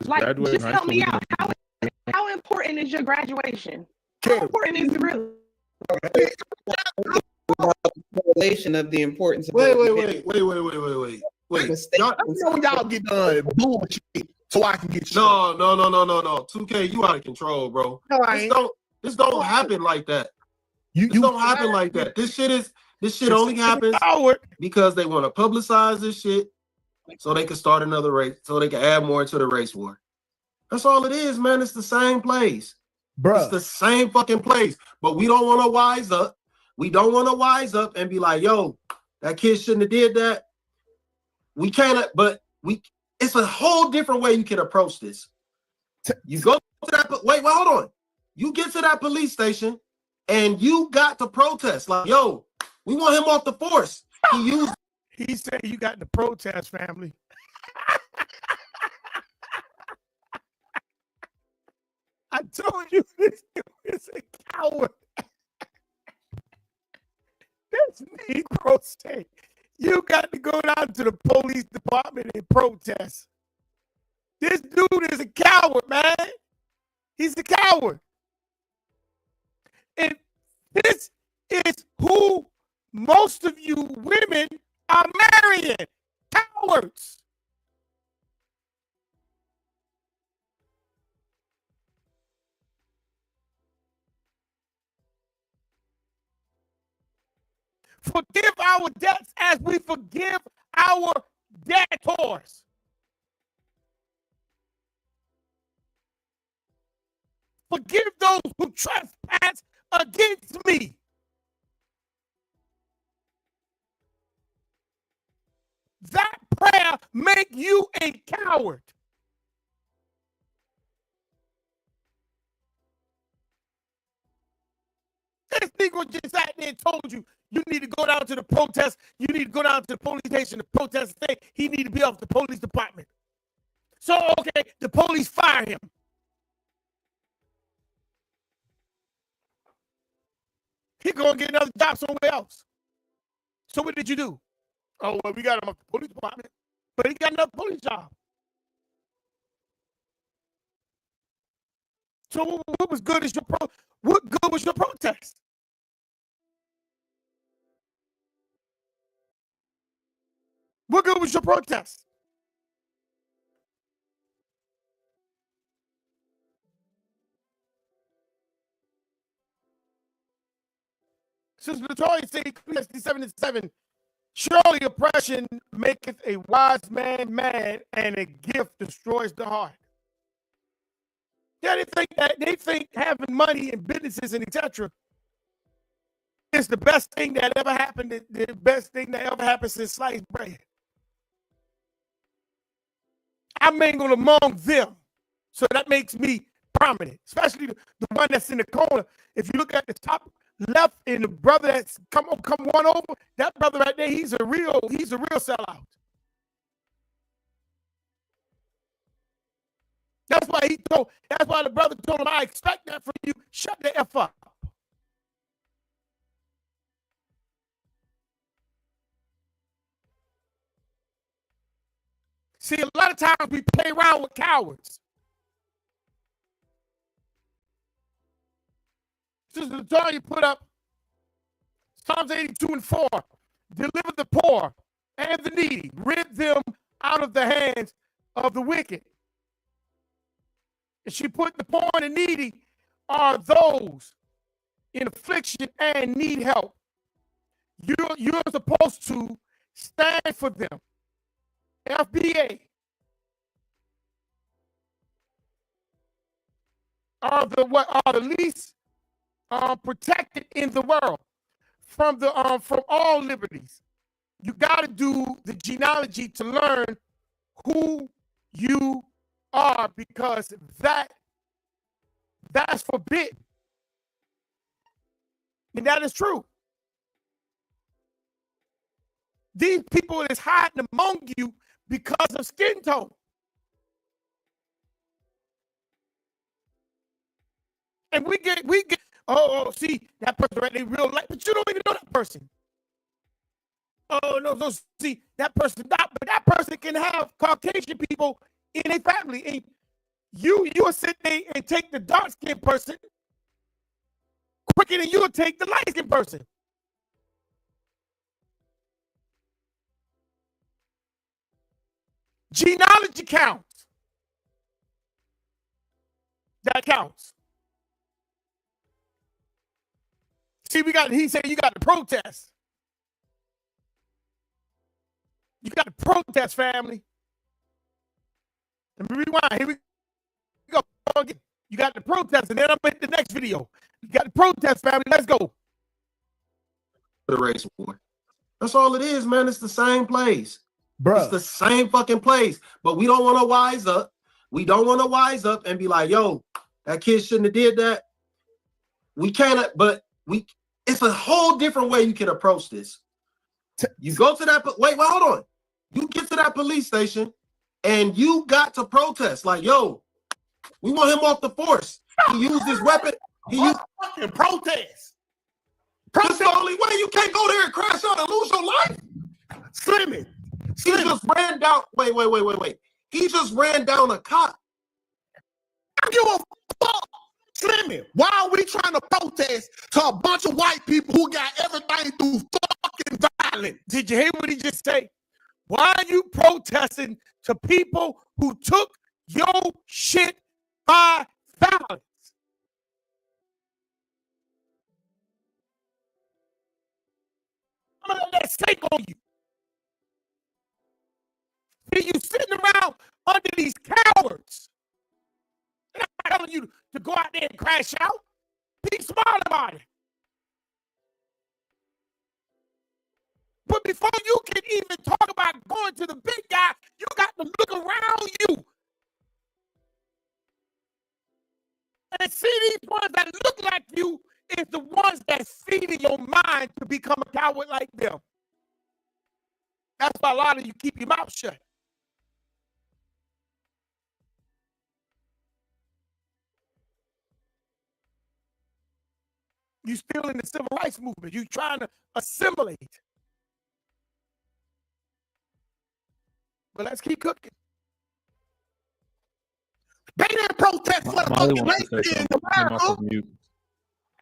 Like, just help me out. How important is your graduation? How important is it really? Correlation of the importance of Wait. Y'all get done bullshit so I can get you. No. 2K, you out of control, bro. This don't happen like that. This don't happen like that. This shit only happens because they want to publicize this shit so they can start another race, so they can add more to the race war. That's all it is, man. It's the same place. Bruh. It's the same fucking place. But we don't want to wise up. We don't want to wise up and be like, yo, that kid shouldn't have did that. We can't, it's a whole different way you can approach this. You go to that, wait, hold on. You get to that police station and you got to protest. Like, yo, we want him off the force. He said you got the protest, family. I told you this dude is a coward. This Negro say you got to go down to the police department and protest. This dude is a coward, man. He's a coward. And this is who most of you women are marrying. Cowards. Forgive our debts as we forgive our debtors. Forgive those who trespass against me. That prayer make you a coward. This Negro just sat there and told you You need to go down to the protest. You need to go down to the police station to protest and say he need to be off the police department. So, okay, the police fire him. He going to get another job somewhere else. So what did you do? Oh, well, we got him off the police department. But he got another police job. So what was good is what good was your protest? What good was your protest? Sister Latoya said, Ecclesiastes 7:7, surely oppression maketh a wise man mad, and a gift destroys the heart. Yeah, they think having money and businesses and etc. is the best thing that ever happened. The best thing that ever happened since sliced bread. I mingle among them, so that makes me prominent, especially the one that's in the corner. If you look at the top left and the brother that's come one over, that brother right there, he's a real sellout. That's why the brother told him, I expect that from you. Shut the F up. See, a lot of times we play around with cowards. Sister Latoya put up Psalms 82:4. Deliver the poor and the needy. Rid them out of the hands of the wicked. And she put the poor and the needy are those in affliction and need help. You're supposed to stand for them. FBA are the least protected in the world from all liberties. You got to do the genealogy to learn who you are, because that's forbidden, and that is true. These people is hiding among you because of skin tone. And we get, see, that person right there real life, but you don't even know that person. Oh, no, see, that person not, but that person can have Caucasian people in a family. And you'll sit there and take the dark-skinned person quicker than you'll take the light-skinned person. Genealogy counts. That counts. See, he said you got to protest. You got to protest, family. Let me rewind. Here we go again. You got to protest, and then I'm in the next video. You got to protest, family. Let's go. The race war. That's all it is, man. It's the same place. Bruh. It's the same fucking place. But we don't want to wise up. We don't want to wise up and be like, yo, that kid shouldn't have did that. We cannot, but it's a whole different way you can approach this. You go to that, wait, hold on. You get to that police station and you got to protest. Like, yo, we want him off the force. He used his weapon. He used fucking protest. That's the only way. You can't go there and crash out and lose your life. Slim. He just ran down. Wait. He just ran down a cop. I give a fuck. Slimmy, why are we trying to protest to a bunch of white people who got everything through fucking violence? Did you hear what he just say? Why are you protesting to people who took your shit by violence? I'm gonna let that sink on you. See, you sitting around under these cowards. And I'm telling you to go out there and crash out. Be smart about it. But before you can even talk about going to the big guy, you got to look around you and see these ones that look like you is the ones that's feeding your mind to become a coward like them. That's why a lot of you keep your mouth shut. You still in the civil rights movement. You trying to assimilate. But let's keep cooking. They didn't protest for the fucking nation in America.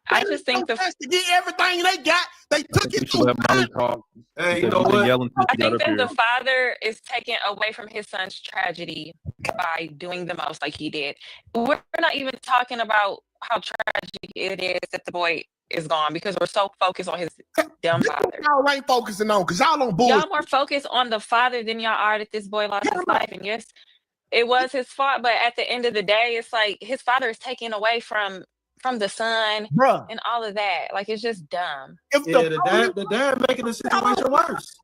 I just think to get everything they got. They took it to Hey, you know what? I think that the father is taken away from his son's tragedy by doing the most like he did. We're not even talking about how tragic it is that the boy is gone because we're so focused on his dumb father. Y'all ain't focusing on because y'all on bullshit. Y'all more focused on the father than y'all are that this boy lost his life. And yes, it was his fault, but at the end of the day, it's like his father is taken away from the son and all of that. Like, it's just dumb. The dad making the situation worse.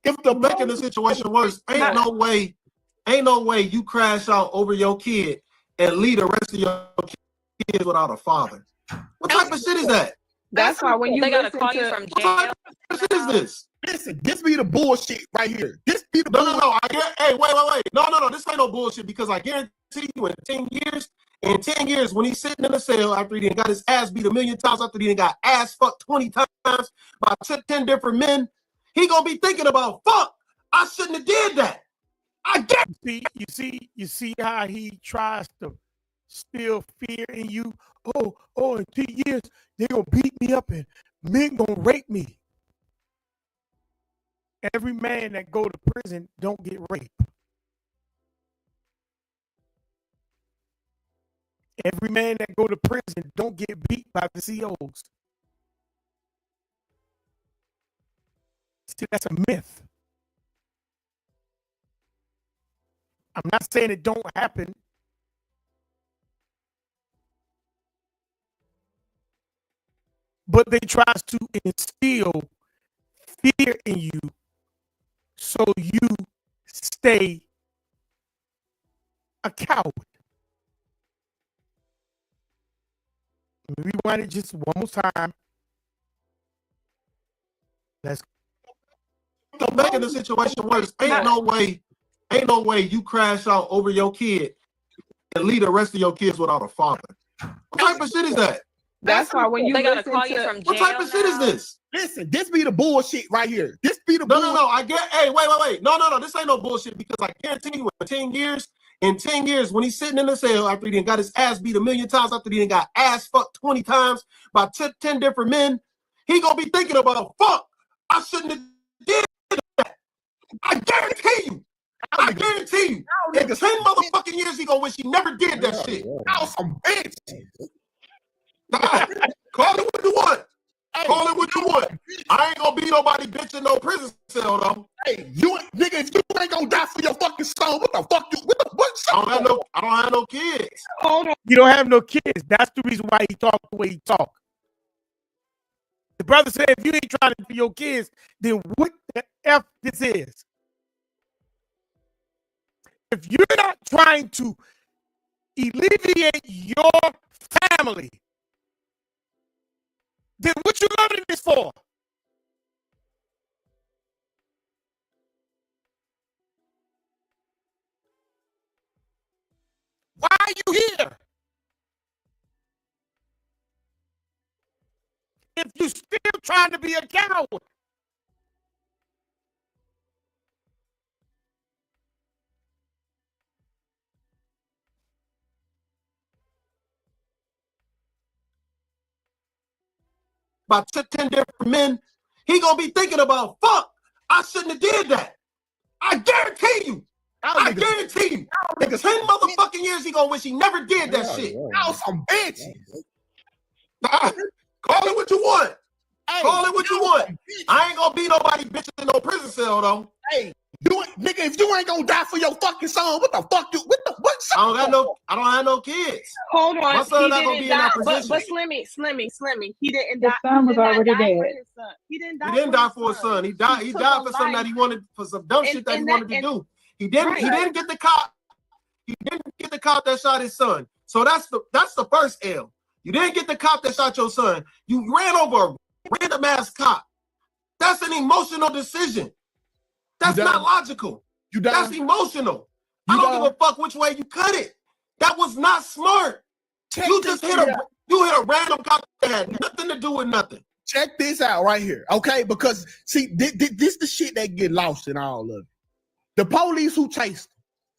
If the making the situation worse, ain't no way you crash out over your kid and leave the rest of your kids without a father. What type of shit is that? That's why when they gotta call you from jail. What shit is this? Listen, this be the bullshit right here. This be the bullshit. No. Hey, wait. No. This ain't no bullshit because I guarantee you in 10 years, when he's sitting in a cell after he done got his ass beat 1,000,000 times, after he done got ass fucked 20 times by 10 different men, he gonna be thinking about, fuck, I shouldn't have did that. I get you see how he tries to still fear in you. Oh, in 2 years, they gonna beat me up and men gonna rape me. Every man that go to prison don't get raped. Every man that go to prison don't get beat by the COs. See, that's a myth. I'm not saying it don't happen. But they tries to instill fear in you so you stay a coward. Rewind it just one more time. Let's making the situation worse. Ain't no way you crash out over your kid and leave the rest of your kids without a father. What type of shit is that? That's why when you they gotta call you from jail. What type of shit is this? Listen, this be the bullshit right here. This be the bullshit. No. Hey, wait. No. This ain't no bullshit because I guarantee you in 10 years, when he's sitting in the cell after he done got his ass beat 1,000,000 times, after he done got ass fucked 20 times by 10 different men, he gonna be thinking about, fuck, I shouldn't have did that. I guarantee you. In 10 motherfucking years, he gonna wish he never did that shit. Now some bitch. Call it what you want. Call it what you want. I ain't gonna be nobody bitch in no prison cell though. Hey, you nigga, if you ain't gonna die for your fucking soul, what the fuck you? I don't have no kids. Hold on. You don't have no kids. That's the reason why he talk the way he talk. The brother said, if you ain't trying to for your kids, then what the F this is? If you're not trying to alleviate your family, then what you learning this for? Why are you here? If you're still trying to be a coward. By 10 different men, he gonna be thinking about, fuck, I shouldn't have did that. I guarantee you. In 10 motherfucking years, he gonna wish he never did that shit. Now some bitch. Call it what you want. Call it what you want. I ain't gonna be nobody bitch in no prison cell though. Hey, nigga, if you ain't gonna die for your fucking son, what the fuck you? What? I don't have no kids. Hold on. My son not gonna be in that position. But Slimmy, he didn't die. The son was already dead. He didn't die for his son. He died for something that he wanted, for some dumb shit that he wanted to do. He didn't get the cop. He didn't get the cop that shot his son. So that's the first L. You didn't get the cop that shot your son. You ran over a random ass cop. That's an emotional decision. That's not logical. That's emotional. I don't give a fuck which way you cut it. That was not smart. You just hit a random cop that had nothing to do with nothing. Check this out right here, okay? Because see, this the shit that get lost in all of it. The police who chased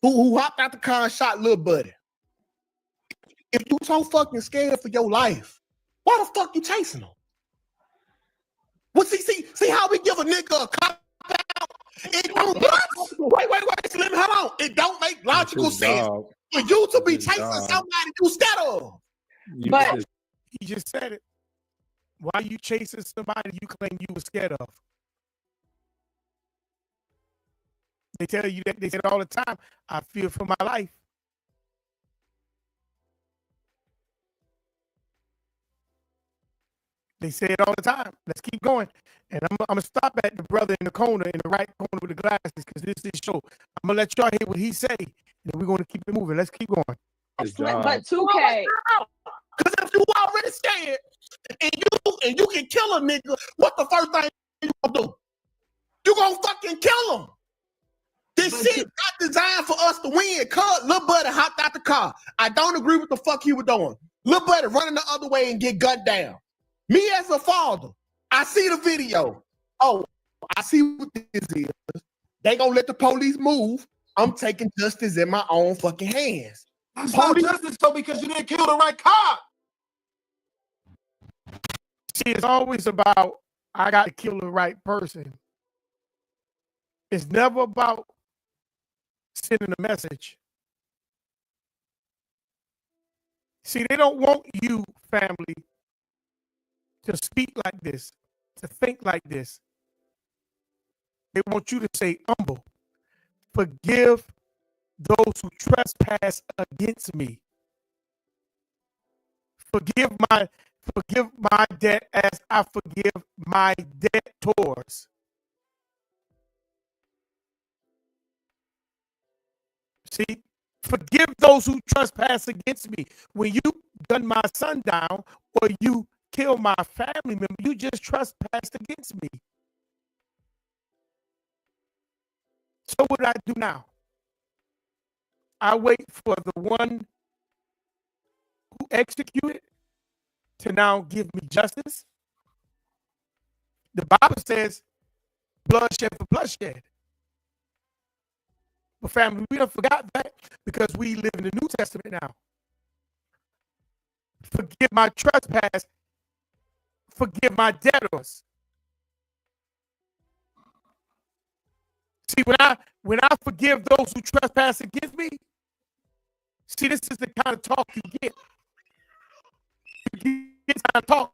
him, who hopped out the car and shot little buddy. If you so fucking scared for your life, why the fuck you chasing them? Well, see how we give a nigga a cop out? It don't wait, Slim, hold on. It don't make logical sense for you to be chasing somebody you scared of. But he just said it. Why you chasing somebody you claim you were scared of? They tell you that, they say it all the time. I fear for my life. They say it all the time. Let's keep going. And I'm going to stop at the brother in the corner, in the right corner with the glasses, because this is show. I'm going to let y'all hear what he say, and then we're going to keep it moving. Let's keep going. But 2K. Because if you already scared and you can kill a nigga, what the first thing you gonna do? You gonna fucking kill him. This shit not designed for us to win. Cuz Lil Buddy hopped out the car. I don't agree with the fuck he was doing. Lil Buddy running the other way and get gunned down. Me as a father, I see the video. Oh, I see what this is. They gonna let the police move. I'm taking justice in my own fucking hands. That's not justice, though, because you didn't kill the right cop. See, it's always about, I got to kill the right person. It's never about sending a message. See, they don't want you, family, to speak like this, to think like this. They want you to say humble. Forgive those who trespass against me. Forgive my debt as I forgive my debtors. See, forgive those who trespass against me. When you gun my son down or you kill my family member, you just trespassed against me. So what do I do now? I wait for the one who executed to now give me justice. The Bible says bloodshed for bloodshed. But family, we don't forgot that because we live in the New Testament now. Forgive my trespass. Forgive my debtors. See, when I forgive those who trespass against me, see, this is the kind of talk you get. You get kind of talk,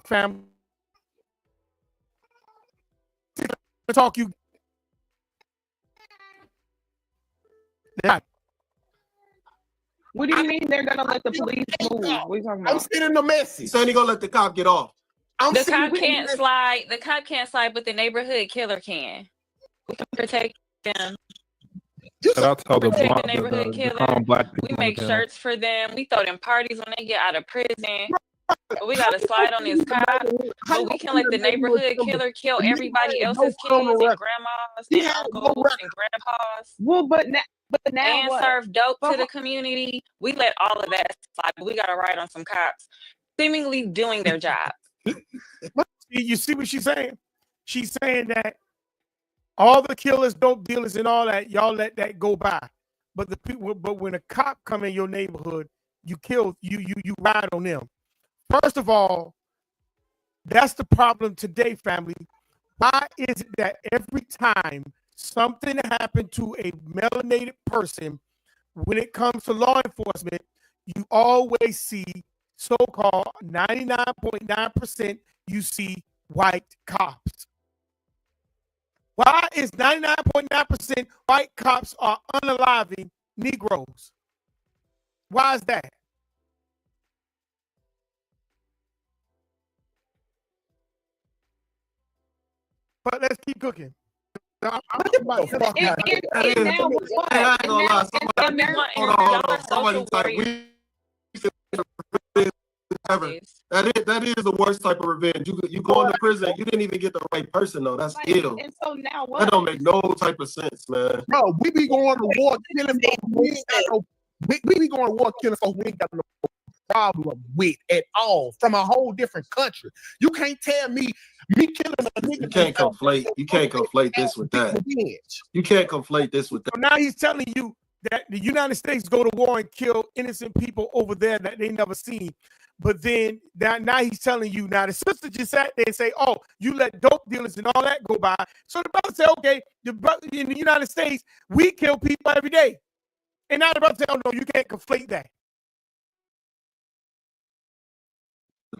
family. The talk you get. What do you mean they're gonna let the police move? What are you talking about? I'm sending the message. Saying he gonna let the cop get off. The cop can't slide. The cop can't slide, but the neighborhood killer can. We can protect them. Protect the neighborhood killer. We make shirts for them. We throw them parties when they get out of prison. We gotta slide on this cop, but we can let the neighborhood killer kill everybody else's kids and grandmas and uncles and grandpas. Well, but now and what? serve dope to the community. We let all of that slide, but we gotta ride on some cops, seemingly doing their job. You see what she's saying? She's saying that all the killers, dope dealers, and all that, y'all let that go by. But the people, but when a cop come in your neighborhood, you ride on them. First of all, that's the problem today, family. Why is it that every time something happened to a melanated person, when it comes to law enforcement, you always see so-called 99.9% you see white cops? Why is 99.9% white cops are unaliving Negroes? Why is that? But let's keep cooking. I ain't gonna lie. Somebody type, justice. That is the worst type of revenge. You go into prison, you didn't even get the right person though. That's ill. And so now what? That don't make no type of sense, man. Bro, we be going to war killing folks. We be going to war killing folks we ain't got no problem with at all from a whole different country. You can't tell me killing a nigga. You can't conflate this with that. You can't conflate this with that. So now he's telling you that the United States go to war and kill innocent people over there that they never seen. But then now he's telling you, now the sister just sat there and say, oh, you let dope dealers and all that go by. So the brother said, okay, the brother in the United States, we kill people every day. And now the brother said, oh no, you can't conflate that.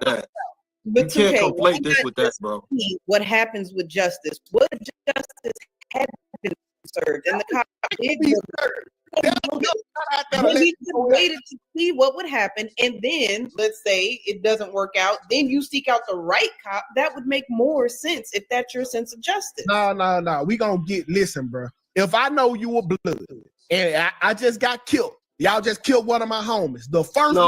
But you can't conflate this with that, bro. What happens with justice? What if justice had been served and the cop did serve? But he just waited to see what would happen, and then let's say it doesn't work out, then you seek out the right cop. That would make more sense if that's your sense of justice. No. We gonna listen, bro. If I know you were blood and I just got killed, y'all just killed one of my homies. The first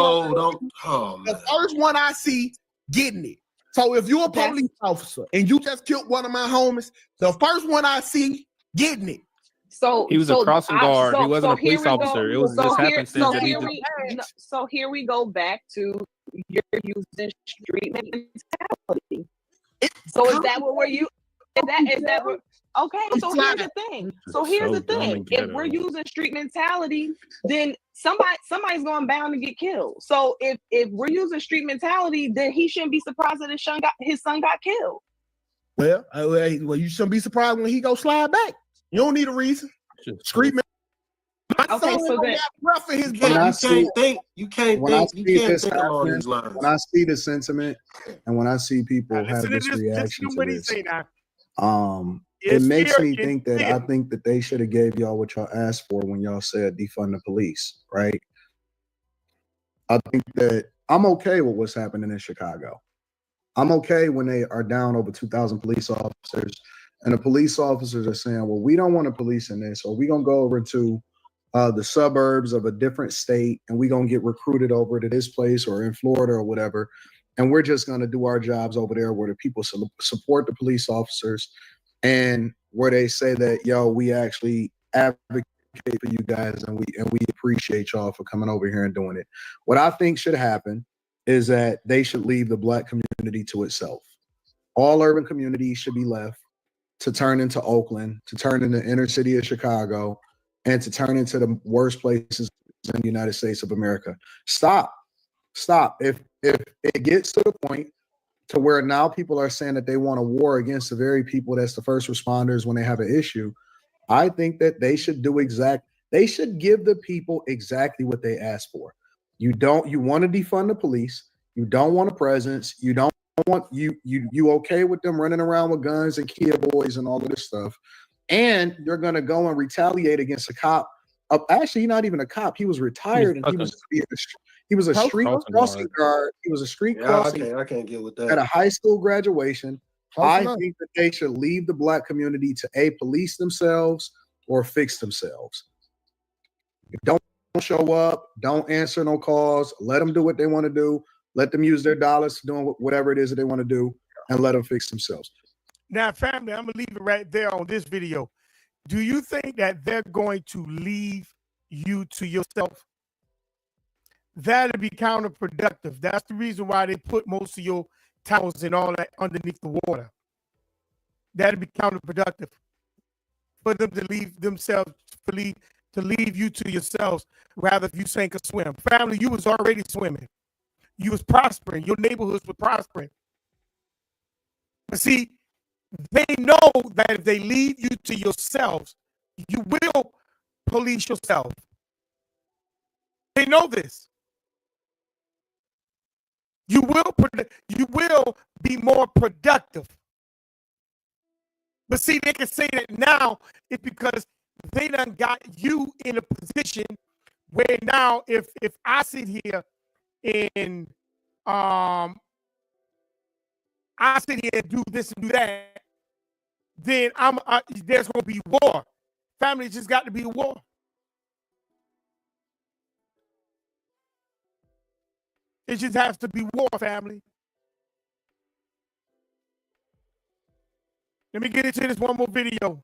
first one I see getting it. So if you're a police officer and you just killed one of my homies, the first one I see getting it. So he was a crossing guard. He wasn't a police officer. It was just happenstance. So here we go back to you're using street mentality. So is that what we're using? Is that what? Okay, so here's the thing. If we're using street mentality, then somebody's going bound to get killed. So if we're using street mentality, then he shouldn't be surprised that his son got killed. Well, you shouldn't be surprised when he go slide back. You don't need a reason. Street mentality. When I see the sentiment and when I see people have this reaction to this, it makes me think that I think that they should have gave y'all what y'all asked for when y'all said defund the police, right? I think that I'm okay with what's happening in Chicago. I'm okay when they are down over 2,000 police officers and the police officers are saying, well, we don't want to police in this, or we're going to go over to the suburbs of a different state and we're going to get recruited over to this place or in Florida or whatever. And we're just going to do our jobs over there where the people support the police officers and where they say that, yo, we actually advocate for you guys and we appreciate y'all for coming over here and doing it. What I think should happen is that they should leave the Black community to itself. All urban communities should be left to turn into Oakland, to turn into the inner city of Chicago, and to turn into the worst places in the United States of America. Stop. If it gets to the point to where now people are saying that they want a war against the very people that's the first responders when they have an issue, I think that they should they should give the people exactly what they asked for. You want to defund the police, you don't want a presence, you don't want you okay with them running around with guns and Kia boys and all of this stuff, and you're gonna go and retaliate against a cop. Actually, not even a cop. He was retired and he was a street crossing guard. He was a street crossing. I can't get with that. At a high school graduation, I think that they should leave the Black community to police themselves or fix themselves. Don't show up. Don't answer no calls. Let them do what they want to do. Let them use their dollars to do whatever it is that they want to do, and let them fix themselves. Now, family, I'm going to leave it right there on this video. Do you think that they're going to leave you to yourself? That'd be counterproductive. That's the reason why they put most of your towels and all that underneath the water. That'd be counterproductive for them to leave themselves, to leave you to yourselves, rather if you sink or swim. Family, you was already swimming. You was prospering. Your neighborhoods were prospering. But see, they know that if they leave you to yourselves, you will police yourself. They know this. You will be more productive. But see, they can say that now it's because they done got you in a position where now if I sit here and I sit here and do this and do that, then there's going to be war. Family just got to be a war. It just has to be war, family. Let me get into this one more video.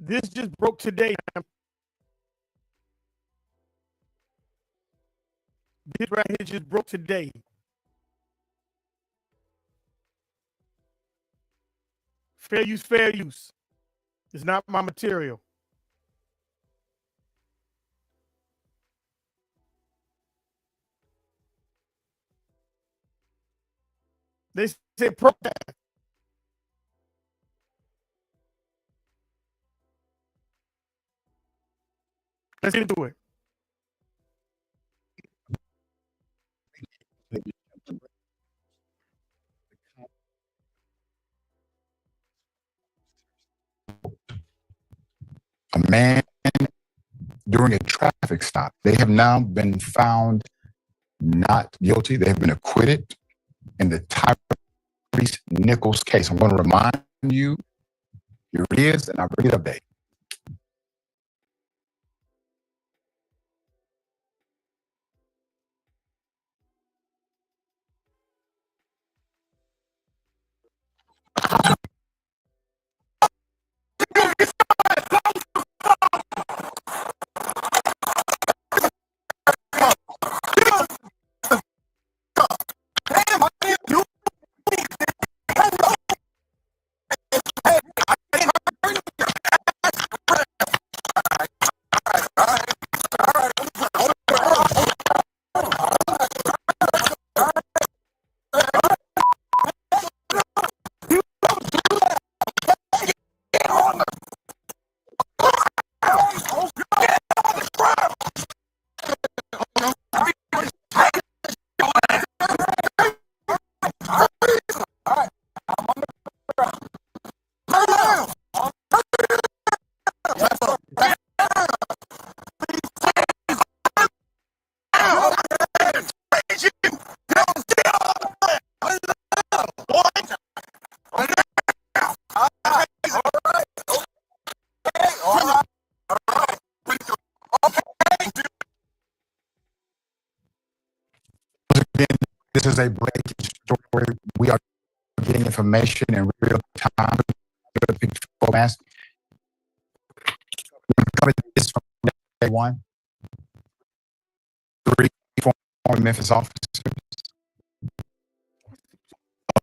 This just broke today. This right here just broke today. Fair use, fair use. It's not my material. They said protest. Let's get into it. A man during a traffic stop. They have now been found not guilty. They have been acquitted in the Tyrese Nichols case. I'm going to remind you, here it is, and I'll bring it up there. This is a breaking story. We are getting information in real time. We covered this from day one. 3 former Memphis officers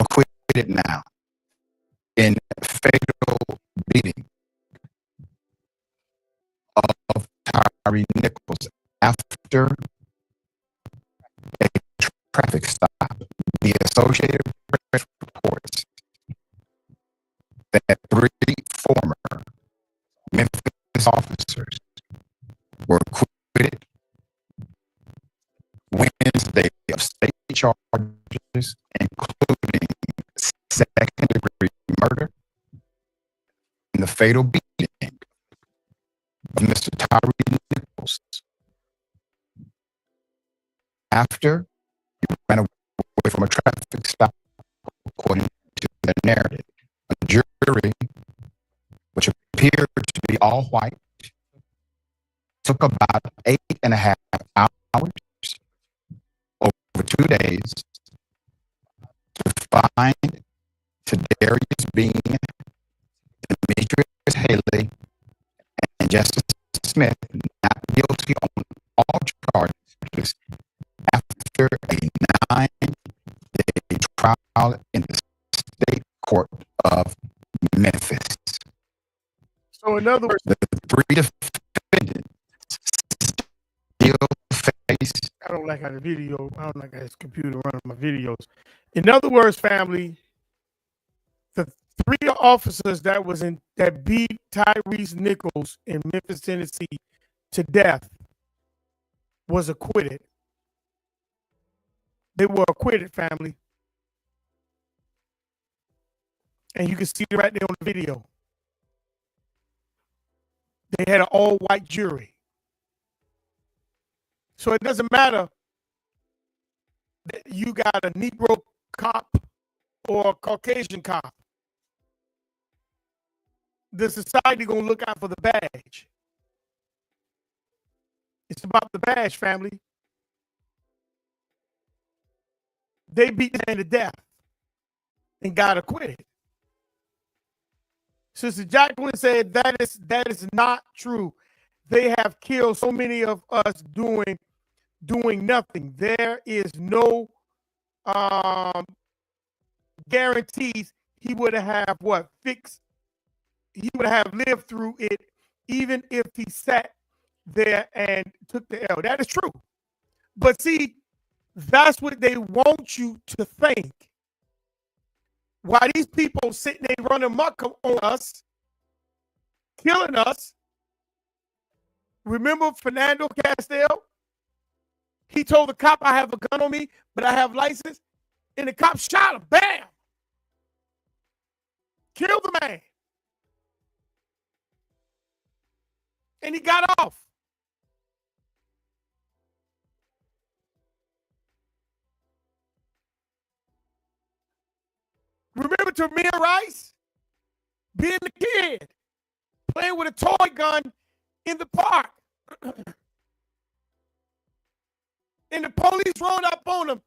acquitted now in fatal beating of Tyree Nichols after a traffic stop. The Associated Press reports that 3 former Memphis officers were acquitted Wednesday of state charges, including second-degree murder and the fatal beating of Mr. Tyree Nichols after he ran away from a traffic stop, according to the narrative. A jury, which appeared to be all white, took about 8.5 hours over 2 days to find Tadarius Bean, Demetrius Haley, and Justice Smith not guilty on all charges after a 9-day trial in the state court of Memphis. So in other words, the 3 defendants still face. I don't like how the video, I don't like how his computer running my videos. In other words, family, the 3 officers that beat Tyrese Nichols in Memphis, Tennessee to death was acquitted. They were acquitted, family. And you can see it right there on the video. They had an all-white jury. So it doesn't matter that you got a Negro cop or a Caucasian cop. The society gonna look out for the badge. It's about the badge, family. They beat the man to death and got acquitted. Sister Jacqueline said that is not true. They have killed so many of us doing nothing. There is no guarantees he would have he would have lived through it, even if he sat there and took the L. That is true. But see, that's what they want you to think. Why these people sitting there running amok on us, killing us. Remember Fernando Castile? He told the cop, I have a gun on me, but I have license. And the cop shot him. Bam! Killed the man. And he got off. Remember Tamir Rice? Being the kid, playing with a toy gun in the park. And the police rolled up on him,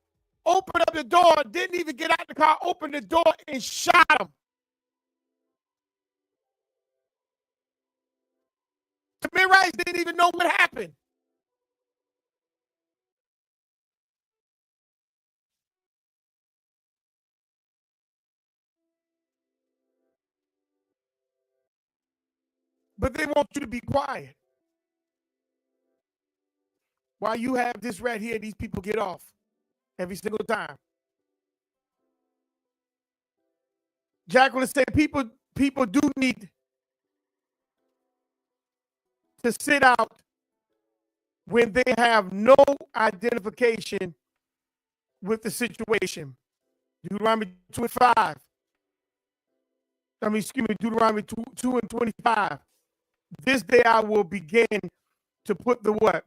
opened up the door, didn't even get out the car, opened the door and shot him. Tamir Rice didn't even know what happened. But they want you to be quiet. While you have this right here, these people get off every single time. Jacqueline said people do need to sit out when they have no identification with the situation. Deuteronomy 25. Deuteronomy 2 and 25. This day I will begin to put the what?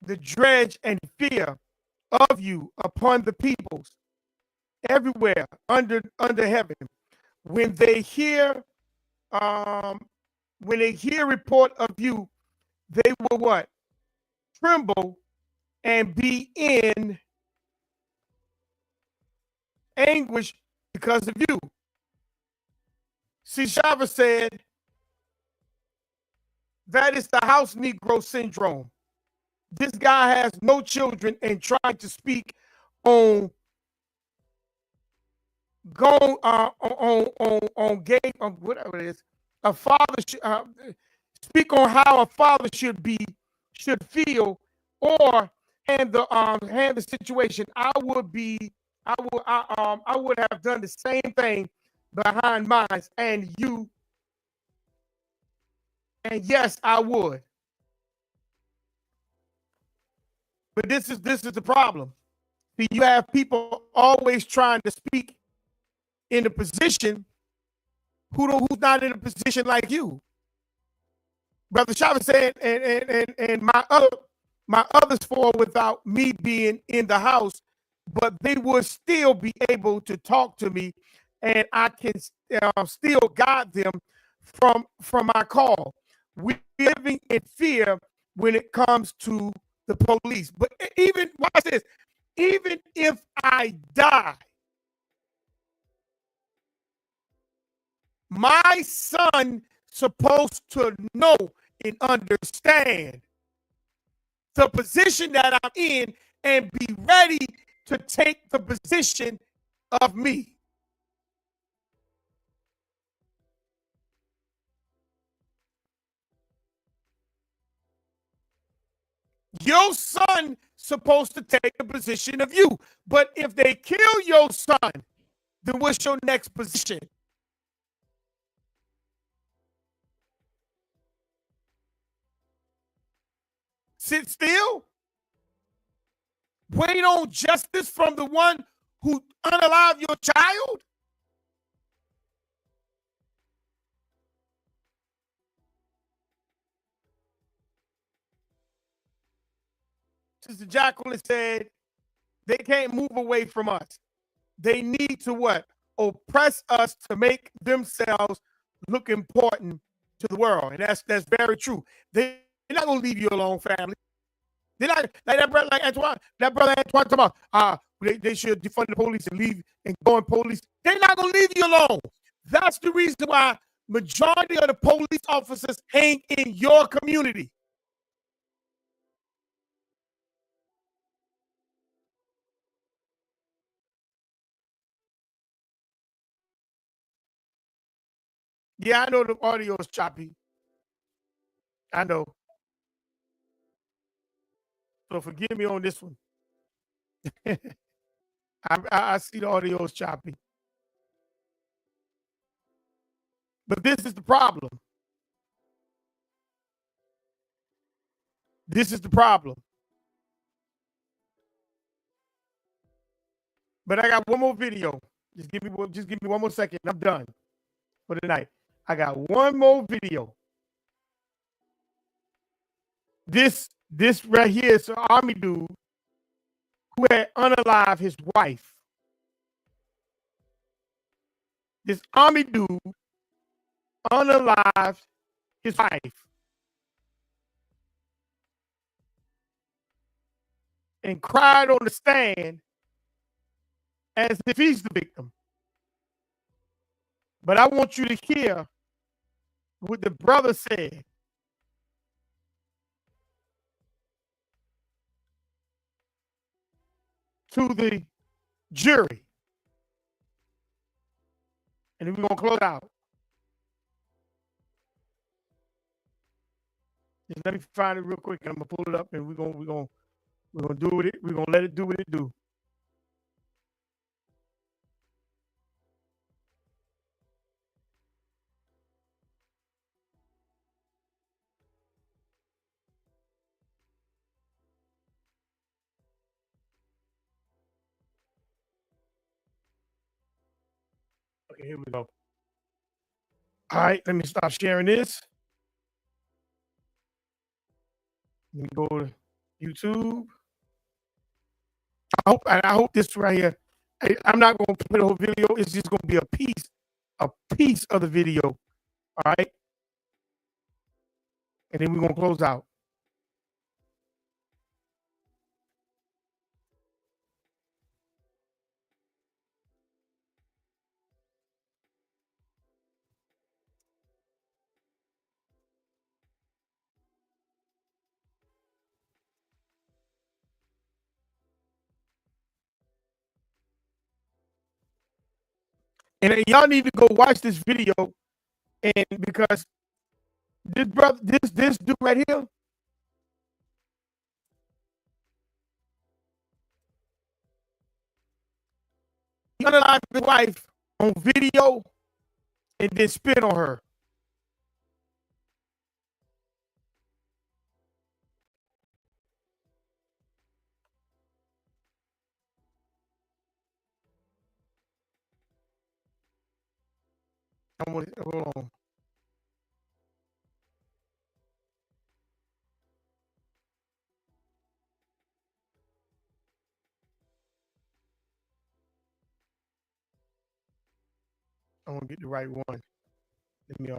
The dredge and fear of you upon the peoples everywhere under heaven. When they hear report of you, they will what? Tremble and be in anguish because of you. See, Shava said that is the house Negro syndrome. This guy has no children and trying to speak on whatever it is. A father speak on how a father should feel or handle the situation. I would have done the same thing behind mine, and yes, I would. But this is the problem. See, you have people always trying to speak in a position who's not in a position like you. Brother Shava said, and my others fall without me being in the house, but they would still be able to talk to me, and I can still guide them from my call. We're living in fear when it comes to the police. But even, watch this, even if I die, my son supposed to know and understand the position that I'm in and be ready to take the position of me. Your son supposed to take the position of you. But if they kill your son, then what's your next position? sit still? Wait on justice from the one who unalived your child? Sister Jacqueline said they can't move away from us. They need to what? Oppress us to make themselves look important to the world. And that's very true. They're not gonna leave you alone, family. They're not like that brother, like Antoine. That brother Antoine talking about they should defund the police and leave and go in police. They're not gonna leave you alone. That's the reason why majority of the police officers hang in your community. Yeah, I know the audio is choppy. I know. So forgive me on this one. I see the audio is choppy. But this is the problem. This is the problem. But I got one more video. Just give me one more second. I'm done for the night. I got one more video. This right here is an army dude who had unalived his wife. This army dude unalived his wife and cried on the stand as if he's the victim. But I want you to hear what the brother said to the jury. And then we're gonna close out. Just let me find it real quick, and I'm gonna pull it up, and we're gonna do with it. We're gonna let it do what it do. Okay, here we go. All right, let me stop sharing this. Let me go to YouTube. I hope this right here. I'm not gonna play the whole video. It's just gonna be a piece of the video. All right, and then we're gonna close out. And y'all need to go watch this video, and because this brother, this dude right here, he unalived his wife on video and then spit on her. Hold on. I want to get the right one. Let me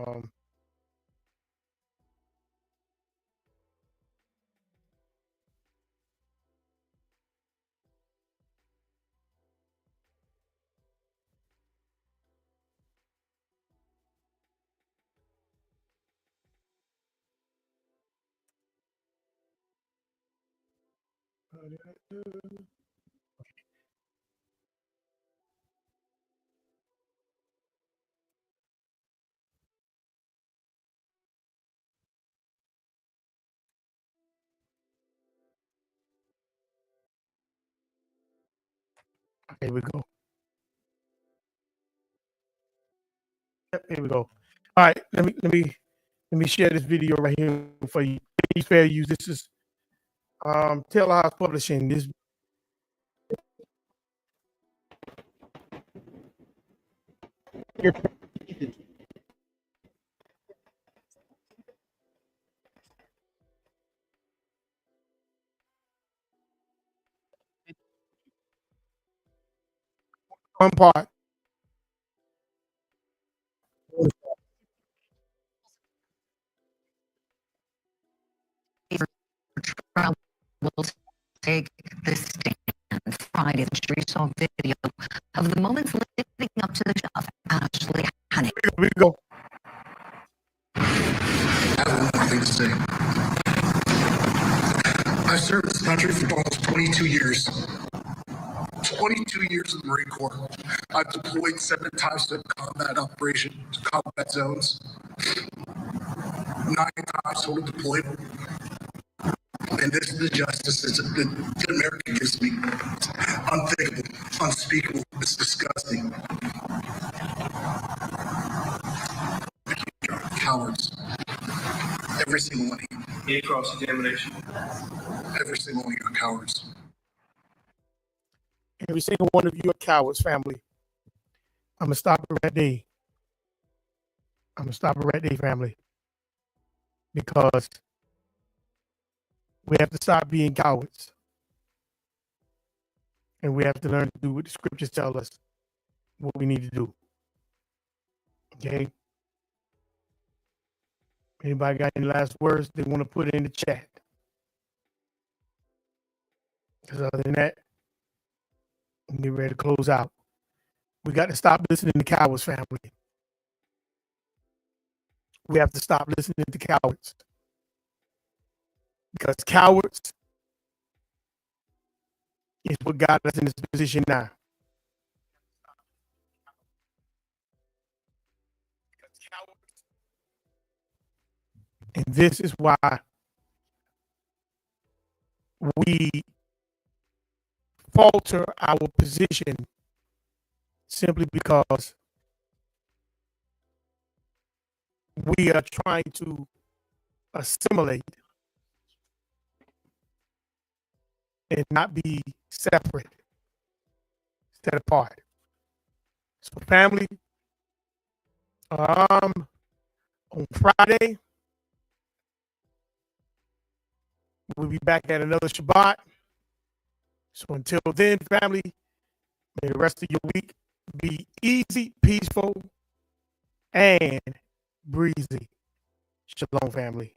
here we go. Yep, here we go. All right, let me share this video right here for you. Please fair use. Taylor House Publishing. This one part. Trial will take the stand. Friday, the jury saw video of the moments leading up to the death of Ashley Honey. Here we go. I have one thing to say. I've served this country for almost 22 years. 22 years in the Marine Corps. I've deployed 7 times to combat operation, to combat zones. 9 times total deployed. And this is the justice that America gives me. It's unthinkable, unspeakable, it's disgusting. Cowards. Every single one of you. Any cross-examination? Every single one of you are cowards. Every single one of you are cowards, family. I'm going to stop it right there. I'm going to stop it right there, family. Because we have to stop being cowards. And we have to learn to do what the scriptures tell us what we need to do. Okay? Anybody got any last words they want to put in the chat? Because other than that, I'm getting ready to close out. We got to stop listening to cowards, family. We have to stop listening to cowards. Because cowards is what got us in this position now. And this is why we falter our position simply because we are trying to assimilate and not be separate, set apart. So family, on Friday, we'll be back at another Shabbat. So until then, family, may the rest of your week be easy, peaceful, and breezy. Shalom, family.